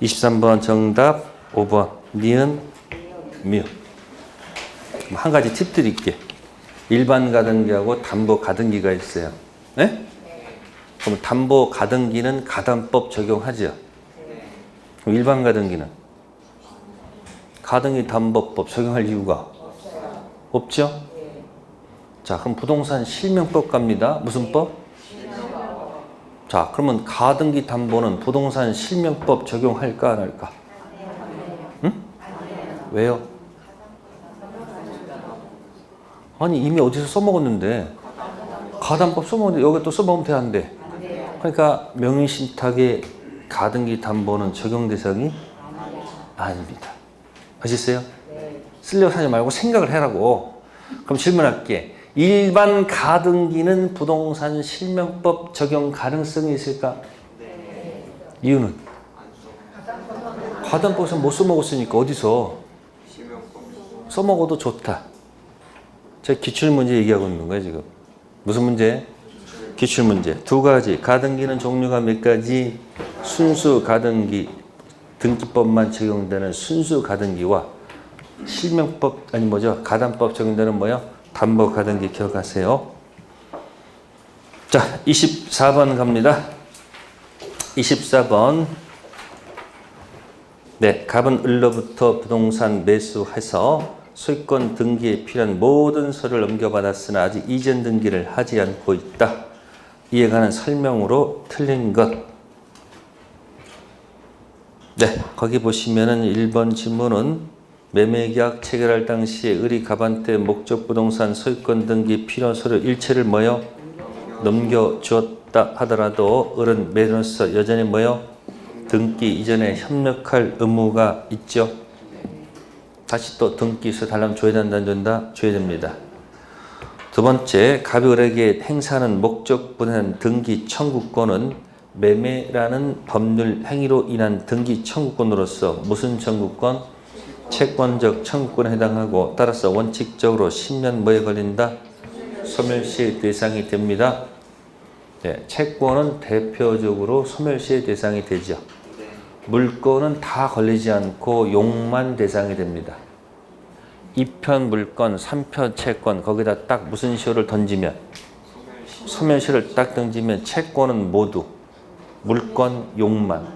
23번 정답, 5번 니은, 미음. 한 가지 팁 드릴게. 일반 가등기하고 담보 가등기가 있어요. 네? 그럼 담보 가등기는 가담법 적용하죠? 그럼 일반 가등기는? 가등기 담보법 적용할 이유가? 없죠? 자, 그럼 부동산 실명법 갑니다. 무슨 법? 자, 그러면 가등기 담보는 부동산 실명법 적용할까 안 할까? 응? 왜요? 아니 이미 어디서 써먹었는데 가담법 써먹었는데 여기 또 써먹으면 돼 안 돼? 그러니까 명의신탁의 가등기 담보는 적용 대상이 아닙니다. 아시겠어요? 쓰려고 하지 말고 생각을 해라고. 그럼 질문할게. 일반 가등기는 부동산 실명법 적용 가능성이 있을까? 이유는? 가담법에서 못 써먹었으니까 어디서? 써먹어도 좋다. 제가 기출문제 얘기하고 있는 거예요 지금. 무슨 문제? 기출문제. 두 가지. 가등기는 종류가 몇 가지? 순수 가등기, 등기법만 적용되는 순수 가등기와 실명법, 아니 뭐죠? 가담법 적용되는 뭐요? 담보 가등기 기억하세요. 자, 24번 갑니다. 24번. 네, 갑은 을로부터 부동산 매수해서 소유권 등기에 필요한 모든 서류를 넘겨받았으나 아직 이전 등기를 하지 않고 있다. 이에 관한 설명으로 틀린 것. 네, 거기 보시면은 1번 질문은 매매계약 체결할 당시에 을이 갑한테 목적 부동산 소유권 등기 필요한 서류 일체를 뭐요? 넘겨주었다 하더라도 을은 매로서 여전히 뭐요? 등기 이전에 협력할 의무가 있죠. 다시 또 등기서 달라면 줘야 된다 안 준다? 줘야 됩니다. 두 번째, 갑이 을에게 행사하는 목적 부동산 등기 청구권은 매매라는 법률 행위로 인한 등기 청구권으로서 무슨 청구권? 채권적 청구권에 해당하고 따라서 원칙적으로 10년 뭐에 걸린다? 소멸시의 대상이 됩니다. 네, 채권은 대표적으로 소멸시의 대상이 되죠. 물건은 다 걸리지 않고 용만 대상이 됩니다. 2편 물건, 3편 채권 거기다 딱 무슨 시효를 던지면 소멸시를 딱 던지면 채권은 모두 물건, 용만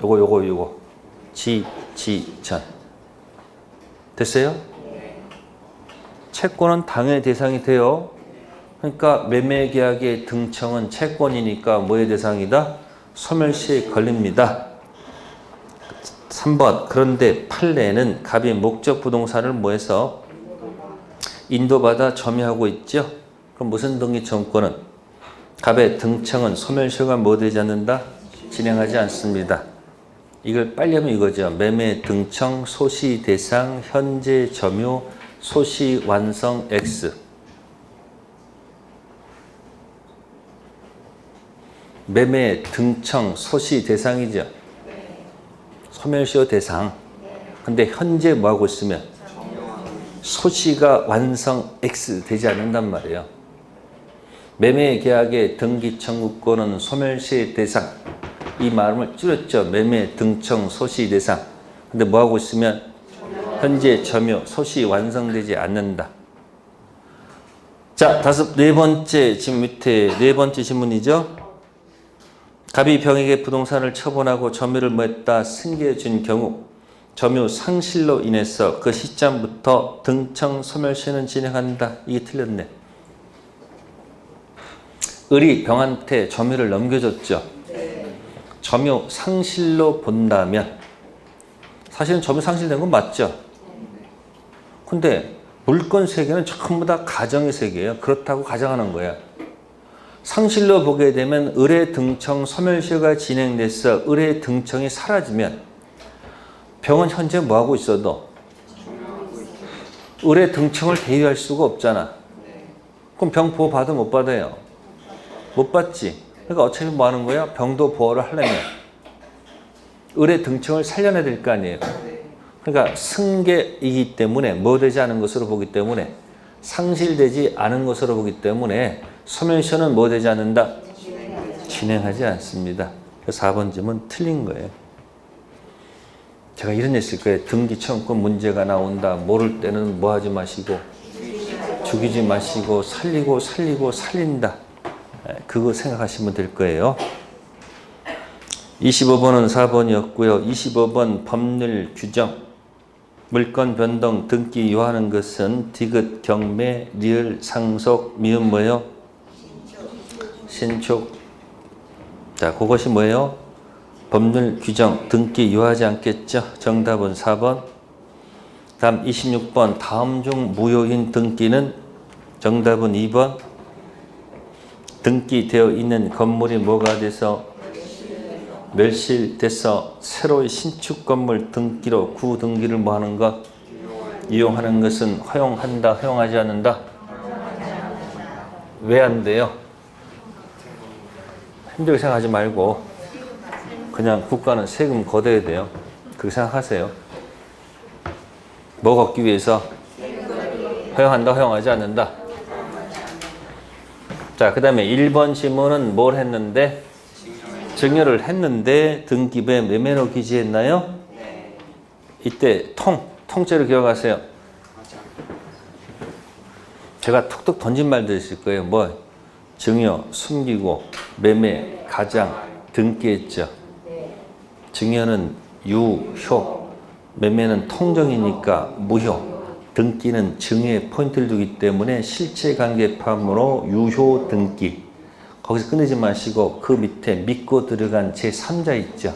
요거 지전 됐어요? 채권은 당연히 대상이 돼요. 그러니까 매매계약의 등청은 채권이니까 뭐의 대상이다? 소멸시에 걸립니다. 3번. 그런데 판례는 갑이 목적 부동산을 뭐해서 인도받아 점유하고 있죠. 그럼 무슨 등기 청구권은 갑의 등청은 소멸시효가 뭐 되지 않는다? 진행하지 않습니다. 이걸 빨리 하면 이거죠. 매매 등청 소시 대상 현재 점유 소시 완성 X. 매매 등청 소시 대상이죠. 소멸시효 대상. 근데 현재 뭐 하고 있으면 소시가 완성 X 되지 않는단 말이에요. 매매 계약의 등기 청구권은 소멸시효 대상. 이 말을 줄였죠. 매매 등청 소시 대상. 근데 뭐 하고 있으면 현재 점유 소시 완성되지 않는다. 자, 네 번째 지금 밑에 네 번째 질문이죠. 갑이 병에게 부동산을 처분하고 점유를 뭐 했다? 승계해 준 경우 점유 상실로 인해서 그 시점부터 등청 소멸시효는 진행한다. 이게 틀렸네. 을이 병한테 점유를 넘겨줬죠. 점유 상실로 본다면 사실은 점유 상실된 건 맞죠. 근데 물건 세계는 전부 다 가정의 세계예요. 그렇다고 가정하는 거야. 상실로 보게 되면 을의 등청 소멸시효가 진행돼서 을의 등청이 사라지면 병은 현재 뭐하고 있어도 을의 등청을 대위할 수가 없잖아. 그럼 병 보호 받아 못 받아요? 못 받지. 그러니까 어차피 뭐 하는 거야? 병도 보호를 하려면 을의 등청을 살려내야 될 거 아니에요. 그러니까 승계이기 때문에 뭐 되지 않은 것으로 보기 때문에 상실되지 않은 것으로 보기 때문에 소멸시효는 뭐 되지 않는다? 진행하지 않습니다. 4번 질문 틀린 거예요. 제가 이런 일 있을 거예요. 등기 청구권 문제가 나온다. 모를 때는 뭐 하지 마시고 죽이지 마시고 살리고 살린다. 그거 생각하시면 될 거예요. 25번은 4번이었고요. 25번 법률 규정. 물건 변동 등기 요하는 것은 디귿, 경매, 리을, 상속, 미음 뭐예요? 신축. 자, 그것이 뭐예요? 법률 규정 등기 요하지 않겠죠? 정답은 4번. 다음 26번 다음 중 무효인 등기는 정답은 2번. 등기되어 있는 건물이 뭐가 돼서 멸실돼서 새로이 신축 건물 등기로 구등기를 뭐 하는 것? 이용하는 것은 허용한다, 허용하지 않는다? 왜 안 돼요? 힘들게 생각하지 말고 그냥 국가는 세금 걷어야 돼요. 그렇게 생각하세요. 뭐 걷기 위해서? 허용한다, 허용하지 않는다? 자, 그 다음에 1번 질문은 뭘 했는데? 증여를 했는데 등기부에 매매로 기재했나요? 네. 이때 통째로 기억하세요. 제가 툭툭 던진 말들 있을 거예요. 뭐 증여, 숨기고, 매매, 가장, 등기했죠. 증여는 유효, 매매는 통정이니까 무효, 등기는 증여에 포인트를 두기 때문에 실체관계 파함으로 유효 등기. 거기서 끝내지 마시고 그 밑에 믿고 들어간 제3자 있죠.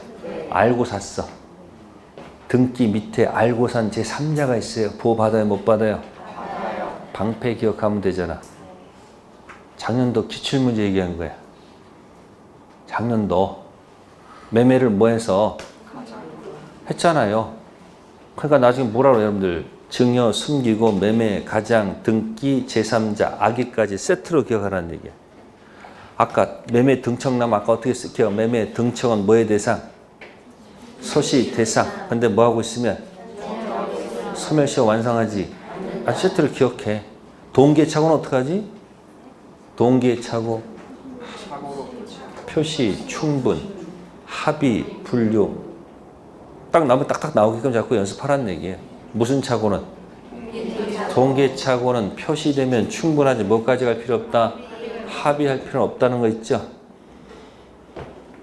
알고 샀어. 등기 밑에 알고 산 제3자가 있어요. 보호 받아요? 못 받아요? 방패 기억하면 되잖아. 작년도 기출문제 얘기한 거야. 작년도 매매를 뭐 해서 했잖아요. 그러니까 나중에 뭐라고 여러분들 증여, 숨기고, 매매, 가장, 등기, 제3자, 악의까지 세트로 기억하라는 얘기야. 아까 매매 등청남 아까 어떻게 쓸게요? 매매 등청은 뭐의 대상? 소시 대상. 근데 뭐 하고 있으면 소멸시효 완성하지. 세트를 기억해. 동기차고는 어떡하지? 동기차고 표시, 충분, 합의, 분류. 딱 나오면 딱딱 나오게끔 자꾸 연습하라는 얘기예요. 무슨 차고는? 동기차고는 표시되면 충분하지. 뭐까지 갈 필요 없다? 합의할 필요는 없다는 거 있죠.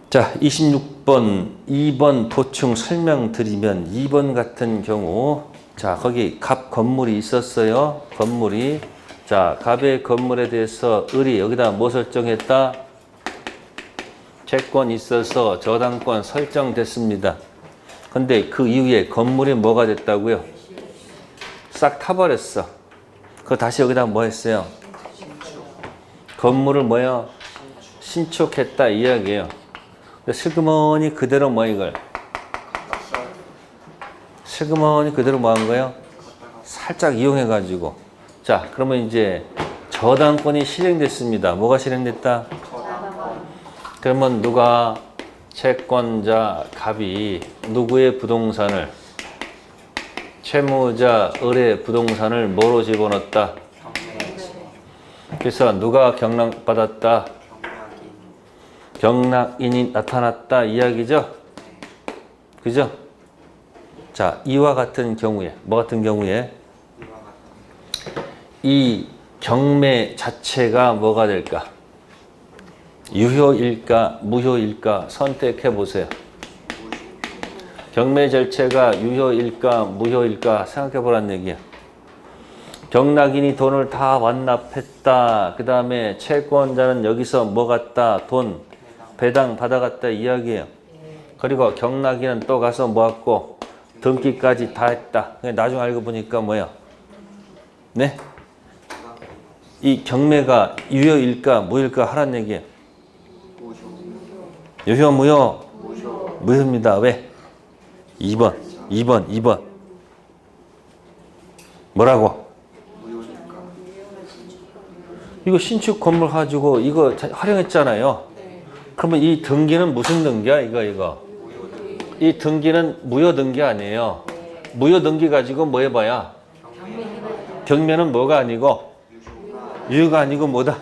자, 26번 2번 보충 설명드리면 2번 같은 경우 자, 거기 갑 건물이 있었어요. 건물이 자, 갑의 건물에 대해서 을이 여기다 뭐 설정했다? 채권 있어서 저당권 설정됐습니다. 근데 그 이후에 건물이 뭐가 됐다고요? 싹 타버렸어. 그거 다시 여기다 뭐 했어요? 건물을 뭐요? 신축했다 이야기예요. 근데 슬그머니 그대로 뭐 이걸 슬그머니 그대로 뭐 한 거예요? 살짝 이용해 가지고 자 그러면 이제 저당권이 실행됐습니다. 뭐가 실행됐다? 그러면 누가 채권자 갑이 누구의 부동산을 채무자 을의 부동산을 뭐로 집어넣었다? 그래서 누가 경락받았다? 경락인이 나타났다 이야기죠? 그죠? 자, 이와 같은 경우에 뭐 같은 경우에 이 경매 자체가 뭐가 될까? 유효일까 무효일까 선택해 보세요. 경매 절차가 유효일까 무효일까 생각해 보라는 얘기야. 경락인이 돈을 다 완납했다. 그 다음에 채권자는 여기서 뭐 갔다? 돈 배당 받아갔다 이야기예요. 그리고 경락인은 또 가서 뭐 했고 등기까지 다 했다. 나중에 알고 보니까 뭐야? 네? 이 경매가 유효일까 무효일까 하라는 얘기예요. 유효 무효? 무효입니다. 왜? 2번. 뭐라고? 이거 신축 건물 가지고 이거 활용했잖아요. 그러면 이 등기는 무슨 등기야? 이거. 이 등기는 무효 등기 아니에요. 무효 등기 가지고 뭐 해봐야? 경매는 뭐가 아니고? 유효가 아니고 뭐다?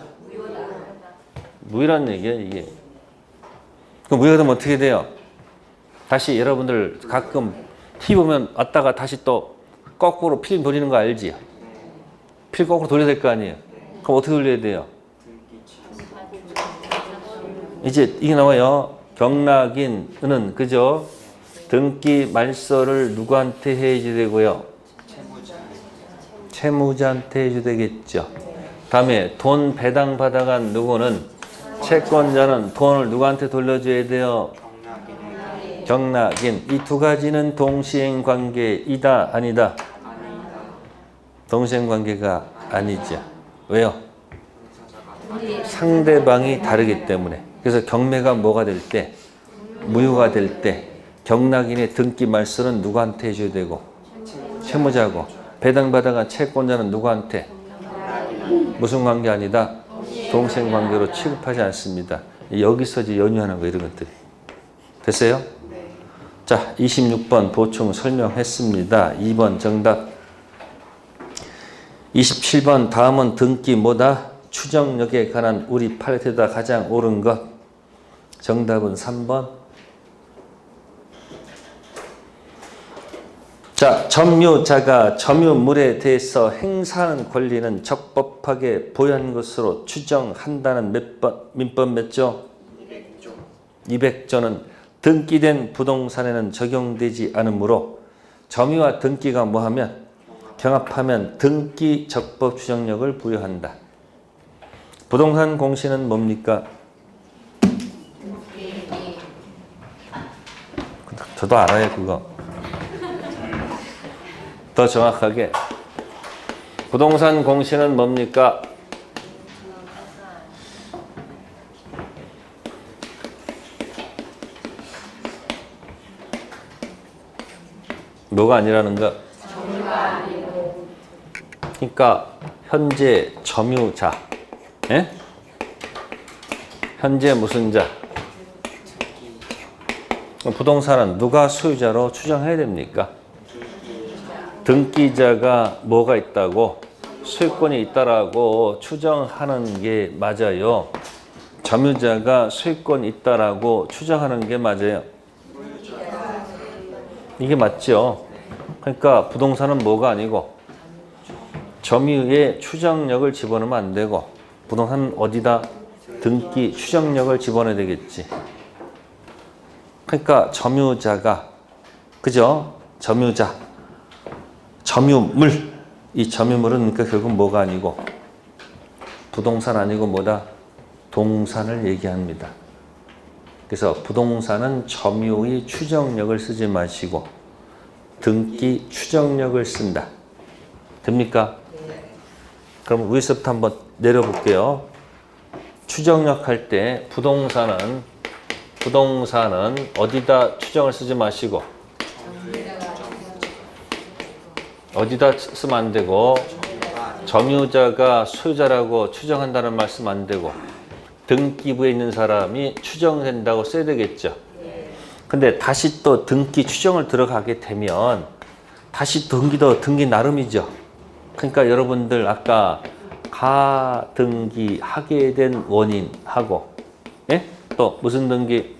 무효라는 얘기야 이게. 그럼 무효가 되면 어떻게 돼요? 다시 여러분들 가끔 TV 보면 왔다가 다시 또 거꾸로 필름 돌리는 거 알지? 필 거꾸로 돌려야 될 거 아니에요? 그럼 어떻게 돌려야 돼요? 이제 이게 나와요. 경락인은 그죠? 등기 말소를 누구한테 해야지 되고요? 채무자한테 해야 되겠죠. 다음에 돈 배당 받아간 누구는 채권자는 돈을 누구한테 돌려줘야 돼요? 경락인. 이 두 가지는 동시행 관계이다 아니다? 동시행 관계가 아니죠. 왜요? 상대방이 다르기 때문에. 그래서 경매가 뭐가 될 때? 무효가 될 때 경락인의 등기 말소는 누구한테 해줘야 되고? 채무자고. 배당받아간 채권자는 누구한테? 무슨 관계 아니다? 동생 관계로 취급하지 않습니다. 여기서 이제 연유하는 거 이런 것들이. 됐어요? 자, 26번 보충 설명했습니다. 2번 정답. 27번 다음은 등기 뭐다? 추정력에 관한 우리 팔레트에다 가장 옳은 것. 정답은 3번. 자, 점유자가 점유물에 대해서 행사하는 권리는 적법하게 보유한 것으로 추정한다는 민법 몇 조? 200조는 등기된 부동산에는 적용되지 않으므로 점유와 등기가 뭐하면? 경합하면 등기 적법 추정력을 부여한다. 부동산 공시는 뭡니까? 저도 알아요 그거. 더 정확하게 부동산 공시는 뭡니까? 뭐가 아니라는가? 그러니까 현재 점유자, 예? 현재 무슨 자? 부동산은 누가 소유자로 추정해야 됩니까? 등기자가 뭐가 있다고? 소유권이 있다라고 추정하는 게 맞아요. 점유자가 소유권이 있다라고 추정하는 게 맞아요. 이게 맞죠. 그러니까 부동산은 뭐가 아니고 점유의 추정력을 집어넣으면 안 되고 부동산은 어디다? 등기 추정력을 집어넣어야 되겠지. 그러니까 점유자가 그죠? 점유자 점유물 이 점유물은 그러니까 결국 뭐가 아니고 부동산 아니고 뭐다? 동산을 얘기합니다. 그래서 부동산은 점유의 추정력을 쓰지 마시고 등기 추정력을 쓴다. 됩니까? 그럼 위에서부터 한번 내려볼게요. 추정력 할 때 부동산은 어디다 추정을 쓰지 마시고 어디다 쓰면 안 되고 점유자가 소유자라고 추정한다는 말씀 안 되고 등기부에 있는 사람이 추정된다고 써야 되겠죠. 근데 다시 또 등기 추정을 들어가게 되면 다시 등기 나름이죠. 그러니까 여러분들 아까 가등기 하게 된 원인하고 예? 또 무슨 등기?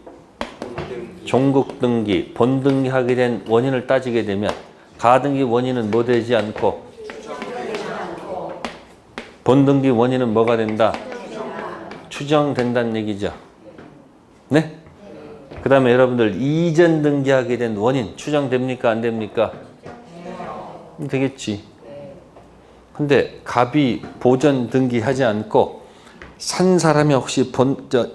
종국 등기, 본등기 하게 된 원인을 따지게 되면 가등기 원인은 뭐 되지 않고 본등기 원인은 뭐가 된다? 추정된다는 얘기죠. 네? 그 다음에 여러분들 이전 등기하게 된 원인 추정됩니까? 안 됩니까? 되겠지. 근데 갑이 보전 등기하지 않고 산 사람이 혹시 보전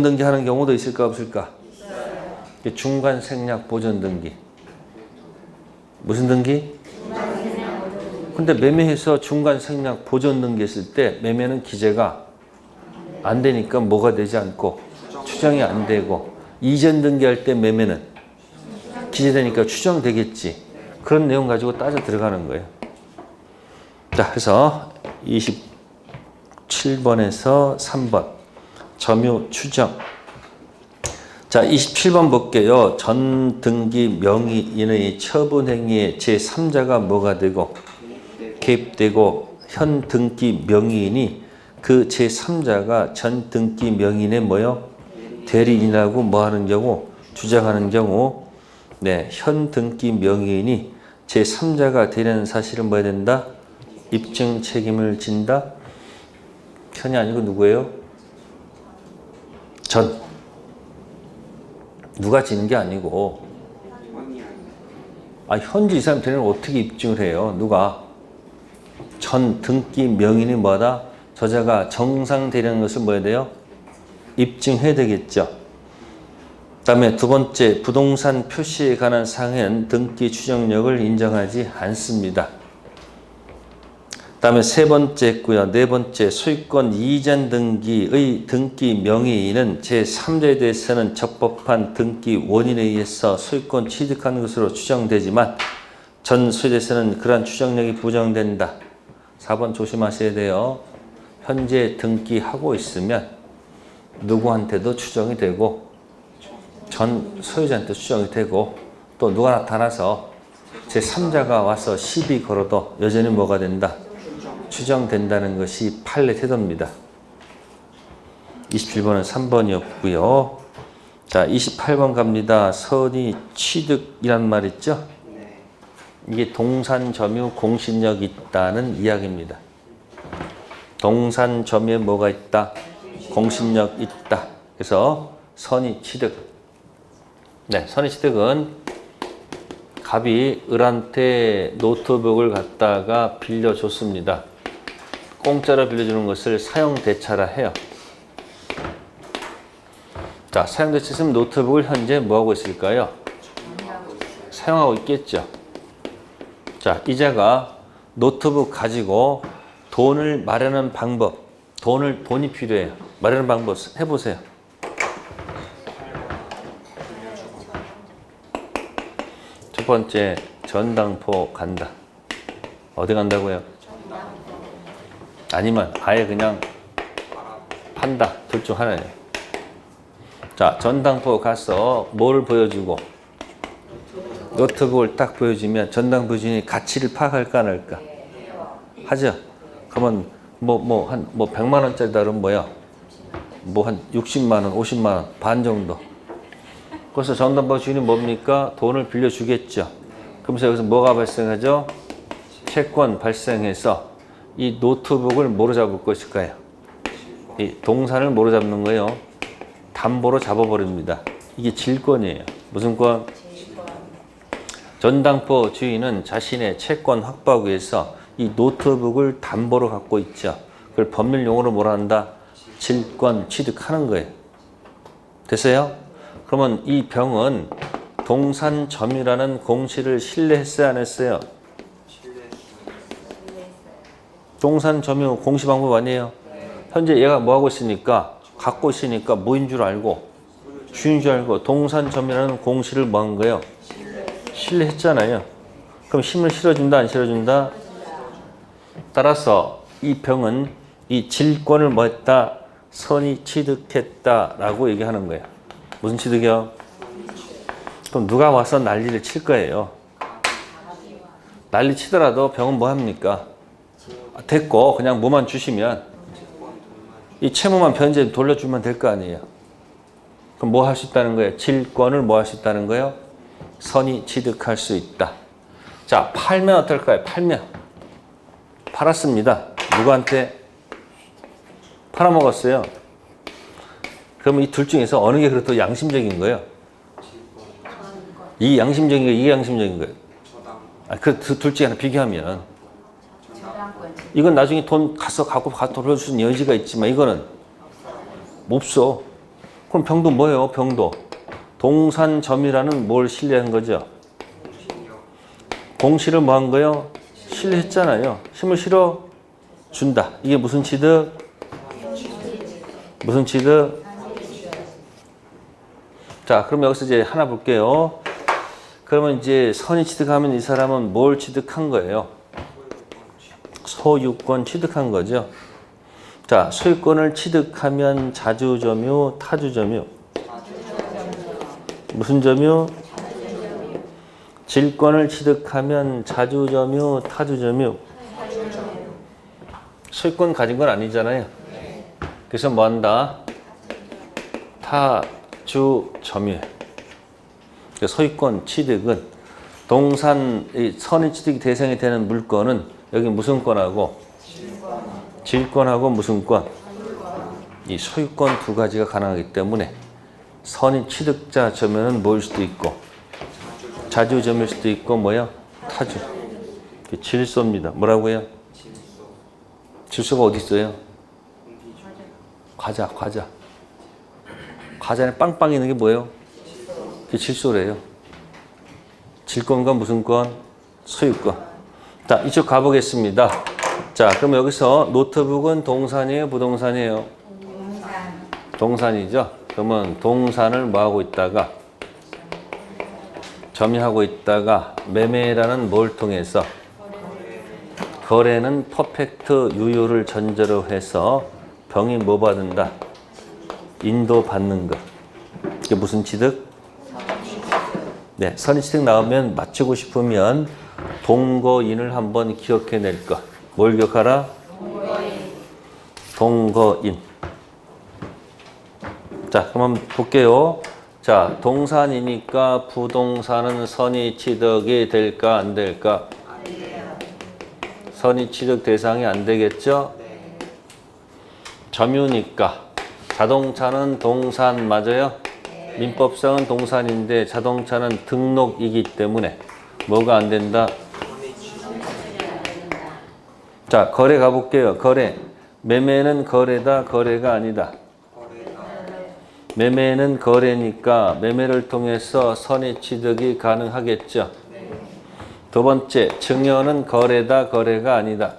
등기하는 경우도 있을까 없을까? 중간 생략 보전 등기. 무슨 등기? 근데 매매해서 중간 생략 보전 등기 했을 때 매매는 기재가 안 되니까 뭐가 되지 않고 추정이 안 되고 이전 등기할 때 매매는 기재되니까 추정되겠지. 그런 내용 가지고 따져 들어가는 거예요. 자, 그래서 27번에서 3번 점유 추정. 자, 27번 볼게요. 전 등기 명의인의 처분 행위에 제3자가 뭐가 되고 개입되고 현 등기 명의인이 그 제3자가 전 등기 명의인의 뭐요? 대리인이라고 뭐 하는 경우? 주장하는 경우 네, 현 등기 명의인이 제3자가 되는 사실은 뭐 해야 된다? 입증 책임을 진다? 현이 아니고 누구예요? 전. 누가 지는 게 아니고 현지 이 사람 되는 걸 어떻게 입증을 해요? 누가? 전 등기 명인이 뭐다? 저자가 정상되려는 것을 뭐 해야 돼요? 입증해야 되겠죠. 그 다음에 두 번째, 부동산 표시에 관한 사항에는 등기 추정력을 인정하지 않습니다. 그 다음에 세 번째 했고요. 네 번째, 소유권 이전 등기의 등기 명의인은 제3자에 대해서는 적법한 등기 원인에 의해서 소유권 취득한 것으로 추정되지만 전 소유자에 대해서는 그러한 추정력이 부정된다. 4번 조심하셔야 돼요. 현재 등기하고 있으면 누구한테도 추정이 되고 전 소유자한테 추정이 되고 또 누가 나타나서 제3자가 와서 시비 걸어도 여전히 뭐가 된다? 추정된다는 것이 판례 태도입니다. 27번은 3번이었고요. 자, 28번 갑니다. 선의 취득이란 말 있죠? 이게 동산 점유 공신력 있다는 이야기입니다. 동산 점유에 뭐가 있다? 공신력 있다. 그래서 선의 취득. 네, 선의 취득은 갑이 을한테 노트북을 갖다가 빌려줬습니다. 공짜로 빌려주는 것을 사용대차라 해요. 자, 사용대차 있으면 노트북을 현재 뭐하고 있을까요? 사용하고 있겠죠. 자, 이자가 노트북 가지고 돈을 마련하는 방법, 돈이 필요해요. 마련하는 방법 해보세요. 첫 번째, 전당포 간다. 어디 간다고요? 아니면 아예 그냥 판다. 둘 중 하나예요. 자, 전당포 가서 뭘 보여주고 노트북을 딱 보여주면 전당포 주인이 가치를 파악할까 안 할까? 하죠. 그러면 뭐 100만 원짜리다 그러면 뭐야? 뭐 한 60만 원, 50만 원, 반 정도. 그래서 전당포 주인이 뭡니까? 돈을 빌려주겠죠. 그러면서 여기서 뭐가 발생하죠? 채권 발생해서 이 노트북을 뭐로 잡을 것일까요? 이 동산을 뭐로 잡는 거예요? 담보로 잡아버립니다. 이게 질권이에요. 무슨 권? 전당포 주인은 자신의 채권 확보하기 위해서 이 노트북을 담보로 갖고 있죠. 그걸 법률 용어로 뭐라 한다? 질권 취득하는 거예요. 됐어요? 그러면 이 병은 동산 점유라는 공시를 신뢰했어요, 안 했어요? 동산 점유 공시 방법 아니에요? 현재 얘가 뭐 하고 있으니까 갖고 있으니까 뭐인 줄 알고 주인 줄 알고 동산점이라는 공시를 뭐 한 거예요? 신뢰했잖아요. 그럼 힘을 실어준다 안 실어준다? 따라서 이 병은 이 질권을 뭐 했다? 선이 취득했다라고 얘기하는 거예요. 무슨 취득이요? 그럼 누가 와서 난리를 칠 거예요. 난리 치더라도 병은 뭐 합니까? 됐고 그냥 뭐만 주시면 이 채무만 변제 돌려주면 될 거 아니에요. 그럼 뭐 할 수 있다는 거예요? 질권을 뭐 할 수 있다는 거예요? 선이 취득할 수 있다. 자, 팔면 어떨까요? 팔면 팔았습니다. 누구한테? 팔아먹었어요. 그러면 이 둘 중에서 어느 게 그래도 양심적인 거예요? 이게 양심적인 거예요? 이게 양심적인 거예요? 그 둘 중에 하나 비교하면 이건 나중에 돈 갖고 돌려줄 수 있는 여지가 있지만 이거는 없어. 그럼 병도 뭐예요? 병도 동산점이라는 뭘 신뢰한 거죠? 공시를 뭐 한 거예요? 신뢰했잖아요. 힘을 실어 준다. 이게 무슨 취득? 무슨 취득? 자, 그럼 여기서 이제 하나 볼게요. 그러면 이제 선이 취득하면 이 사람은 뭘 취득한 거예요? 소유권 취득한 거죠. 자, 소유권을 취득하면 자주점유, 타주점유. 무슨 점유? 질권을 취득하면 자주점유, 타주점유. 소유권 가진 건 아니잖아요. 그래서 뭐 한다? 타주점유. 소유권 취득은 동산 선의 취득이 대상이 되는 물건은 여기 무슨 권하고? 질권하고 무슨 권? 이 소유권 두 가지가 가능하기 때문에 선의 취득자 점유는 뭐일 수도 있고 자주점일 수도 있고 뭐야? 타주. 질소입니다. 뭐라고요? 질소가 어디 있어요? 과자. 과자 안에 빵빵 있는 게 뭐예요? 그게 질소래요. 질권과 무슨 권? 소유권. 자, 이쪽 가보겠습니다. 자, 그럼 여기서 노트북은 동산이에요? 부동산이에요? 동산이죠. 그러면 동산을 뭐 하고 있다가 점유하고 있다가 매매라는 뭘 통해서 거래는 퍼펙트 유효를 전제로 해서 병이 뭐 받는다? 인도받는 것. 이게 무슨 취득? 네, 선의 취득 나오면 맞추고 싶으면 동거인을 한번 기억해낼 것. 뭘 기억하라? 동거인. 자, 그럼 한번 볼게요. 자, 동산이니까 부동산은 선의 취득이 될까 안 될까? 안 돼요. 선의 취득 대상이 안 되겠죠? 네. 점유니까 자동차는 동산 맞아요? 네. 민법상은 동산인데 자동차는 등록이기 때문에 뭐가 안 된다? 자, 거래 가볼게요. 거래. 매매는 거래다, 거래가 아니다. 매매는 거래니까 매매를 통해서 선의 취득이 가능하겠죠. 두 번째, 증여는 거래다, 거래가 아니다.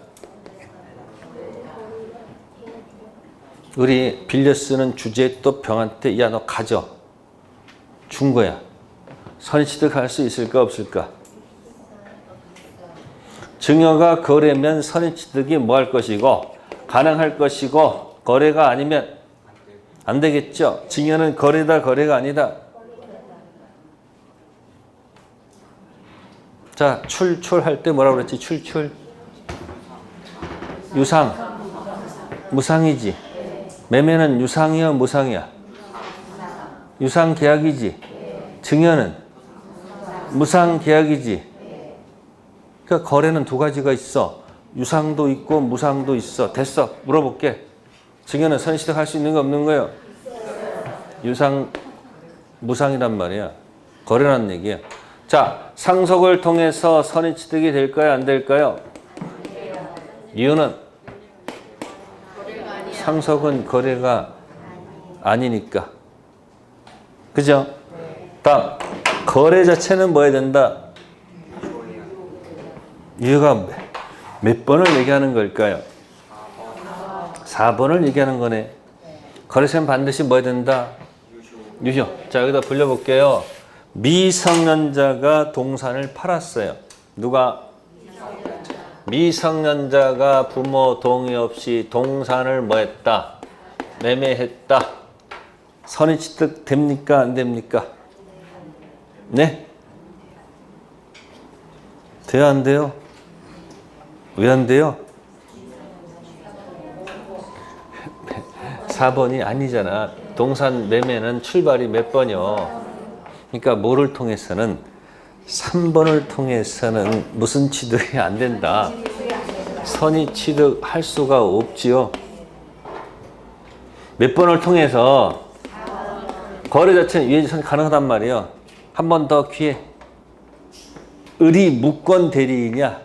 우리 빌려 쓰는 주제에 또 병한테 야, 너 가져. 준 거야. 선의 취득할 수 있을까, 없을까? 증여가 거래면 선의 취득이 뭐 할 것이고 가능할 것이고 거래가 아니면 안 되겠죠. 증여는 거래다, 거래가 아니다. 자, 출할 때 뭐라고 그랬지? 출출. 유상. 무상이지. 매매는 유상이야, 무상이야? 유상 계약이지. 증여는 무상 계약이지. 그러니까 거래는 두 가지가 있어. 유상도 있고 무상도 있어. 됐어. 물어볼게. 증여는 선의 취득할 수 있는 거 없는 거예요? 유상, 무상이란 말이야. 거래라는 얘기야. 자, 상속을 통해서 선의 취득이 될까요? 안 될까요? 이유는 상속은 거래가 아니니까. 그죠? 다음, 거래 자체는 뭐 해야 된다? 유효가 몇 번을 얘기하는 걸까요? 4번을 얘기하는 거네. 거래세는 반드시 뭐 해야 된다? 유효. 자, 여기다 불려볼게요. 미성년자가 동산을 팔았어요. 누가? 미성년자가 부모 동의 없이 동산을 뭐 했다? 매매했다. 선의취득 됩니까? 안 됩니까? 네? 돼요? 안 돼요? 왜 안 돼요? 4번이 아니잖아. 동산 매매는 출발이 몇 번이요? 그러니까 뭐를 통해서는 3번을 통해서는 무슨 취득이 안 된다. 선의 취득할 수가 없지요. 몇 번을 통해서 거래 자체는 유예지선 가능하단 말이에요. 한 번 더 기회. 을이 무권 대리인이야.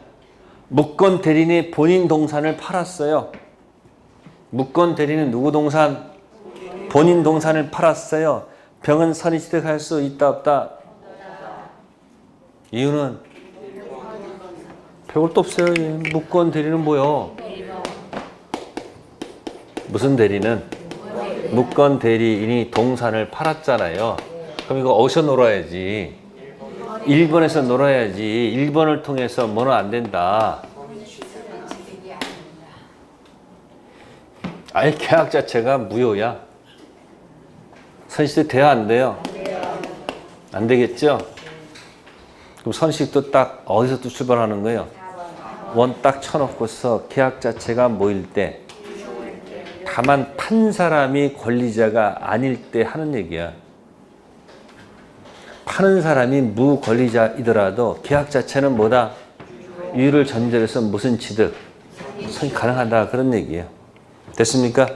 무권 대리인이 본인 동산을 팔았어요. 무권 대리인은 누구 동산? 본인 동산을 팔았어요. 병은 선의 취득할 수 있다 없다? 이유는 별것도 없어요. 무권 대리는 뭐요? 무슨 대리는? 무권 대리인이 동산을 팔았잖아요. 그럼 이거 어디서 놀아야지? 1번에서 놀아야지. 1번을 통해서 뭐는 안 된다. 아예 계약 자체가 무효야. 선의취득 돼야 안 돼요? 안 되겠죠? 그럼 선의취득도 딱 어디서 또 출발하는 거예요? 원 딱 쳐놓고서 계약 자체가 뭐일 때? 다만 판 사람이 권리자가 아닐 때 하는 얘기야. 파는 사람이 무권리자이더라도 계약 자체는 뭐다? 유효를 전제로 해서 무슨 취득? 선이 가능하다. 그런 얘기예요. 됐습니까?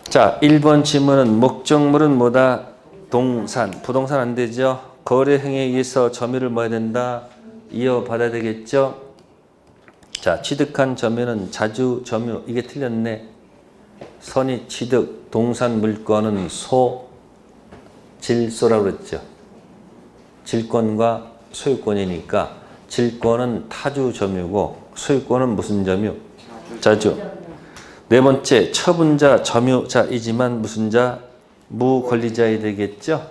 자, 1번 질문은 목적물은 뭐다? 동산. 부동산 안 되죠? 거래 행위에 의해서 점유를 뭐 해야 된다? 이어받아야 되겠죠? 자, 취득한 점유는 자주 점유. 이게 틀렸네. 선의 취득, 동산 물건은 질소라고 그랬죠. 질권과 소유권이니까 질권은 타주 점유고 소유권은 무슨 점유? 자주. 네 번째, 처분자 점유자이지만 무슨 자? 무권리자이 되겠죠.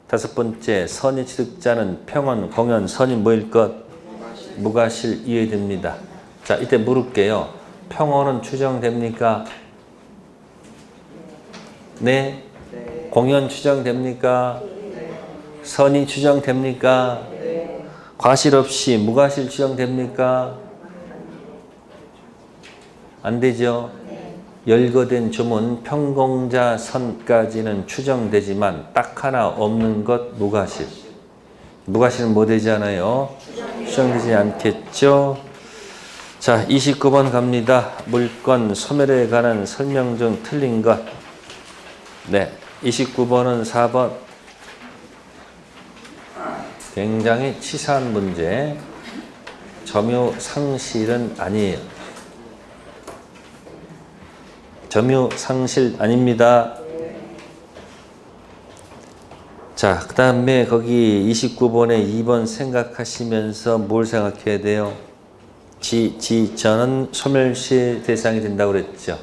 다섯 번째, 선의 취득자는 평원, 공연, 선이 뭐일 것? 무과실 이해됩니다. 자, 이때 물을게요. 평원은 추정됩니까? 네. 공연 추정됩니까? 선이 추정됩니까? 과실 없이 무과실 추정됩니까? 안 되죠? 열거된 주문 평공자 선까지는 추정되지만 딱 하나 없는 것 무과실. 무과실은 뭐 되지 않아요? 추정되지 않겠죠? 자, 29번 갑니다. 물건 소멸에 관한 설명 중 틀린 것. 네, 29번은 4번. 굉장히 치사한 문제. 점유 상실은 아니에요. 점유 상실 아닙니다. 자, 그 다음에 거기 29번에 2번 생각하시면서 뭘 생각해야 돼요? 저는 소멸시의 대상이 된다고 그랬죠.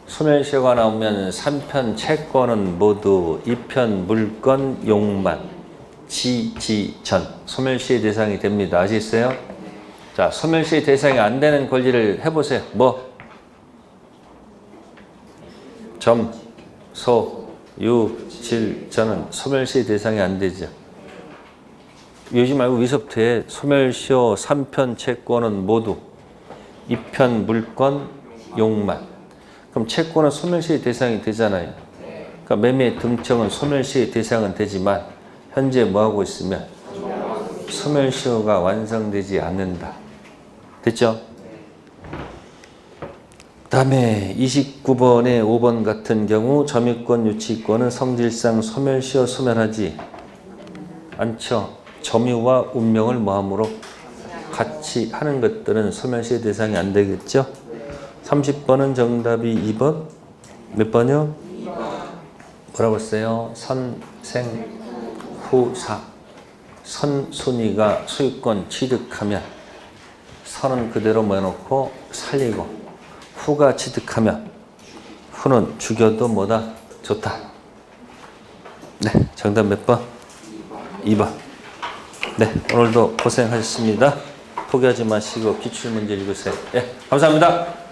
소멸시효가 나오면 3편 채권은 모두 2편 물건 용만 전 소멸시의 대상이 됩니다. 아시겠어요? 자, 소멸시의 대상이 안 되는 권리를 해보세요. 뭐? 점, 소, 유, 질, 전은 소멸시의 대상이 안 되죠. 요즘 말고 위서부터 해. 소멸시효 3편 채권은 모두 2편 물건 용만. 그럼 채권은 소멸시의 대상이 되잖아요. 그러니까 매매 등청은 소멸시의 대상은 되지만 현재 뭐하고 있으면 소멸시효가 완성되지 않는다. 됐죠? 그 다음에 29번에 5번 같은 경우 점유권, 유치권은 성질상 소멸시효 소멸하지 않죠. 점유와 운명을 뭐함으로 같이 하는 것들은 소멸시의 대상이 안 되겠죠. 30번은 정답이 2번. 몇 번이요? 2번. 뭐라고 했어요? 선생후사. 선순위가 소유권 취득하면 선은 그대로 모여놓고 살리고 후가 취득하면 후는 죽여도 뭐다? 좋다. 네, 정답 몇 번? 2번. 네, 오늘도 고생하셨습니다. 포기하지 마시고 기출문제 읽으세요. 예, 감사합니다.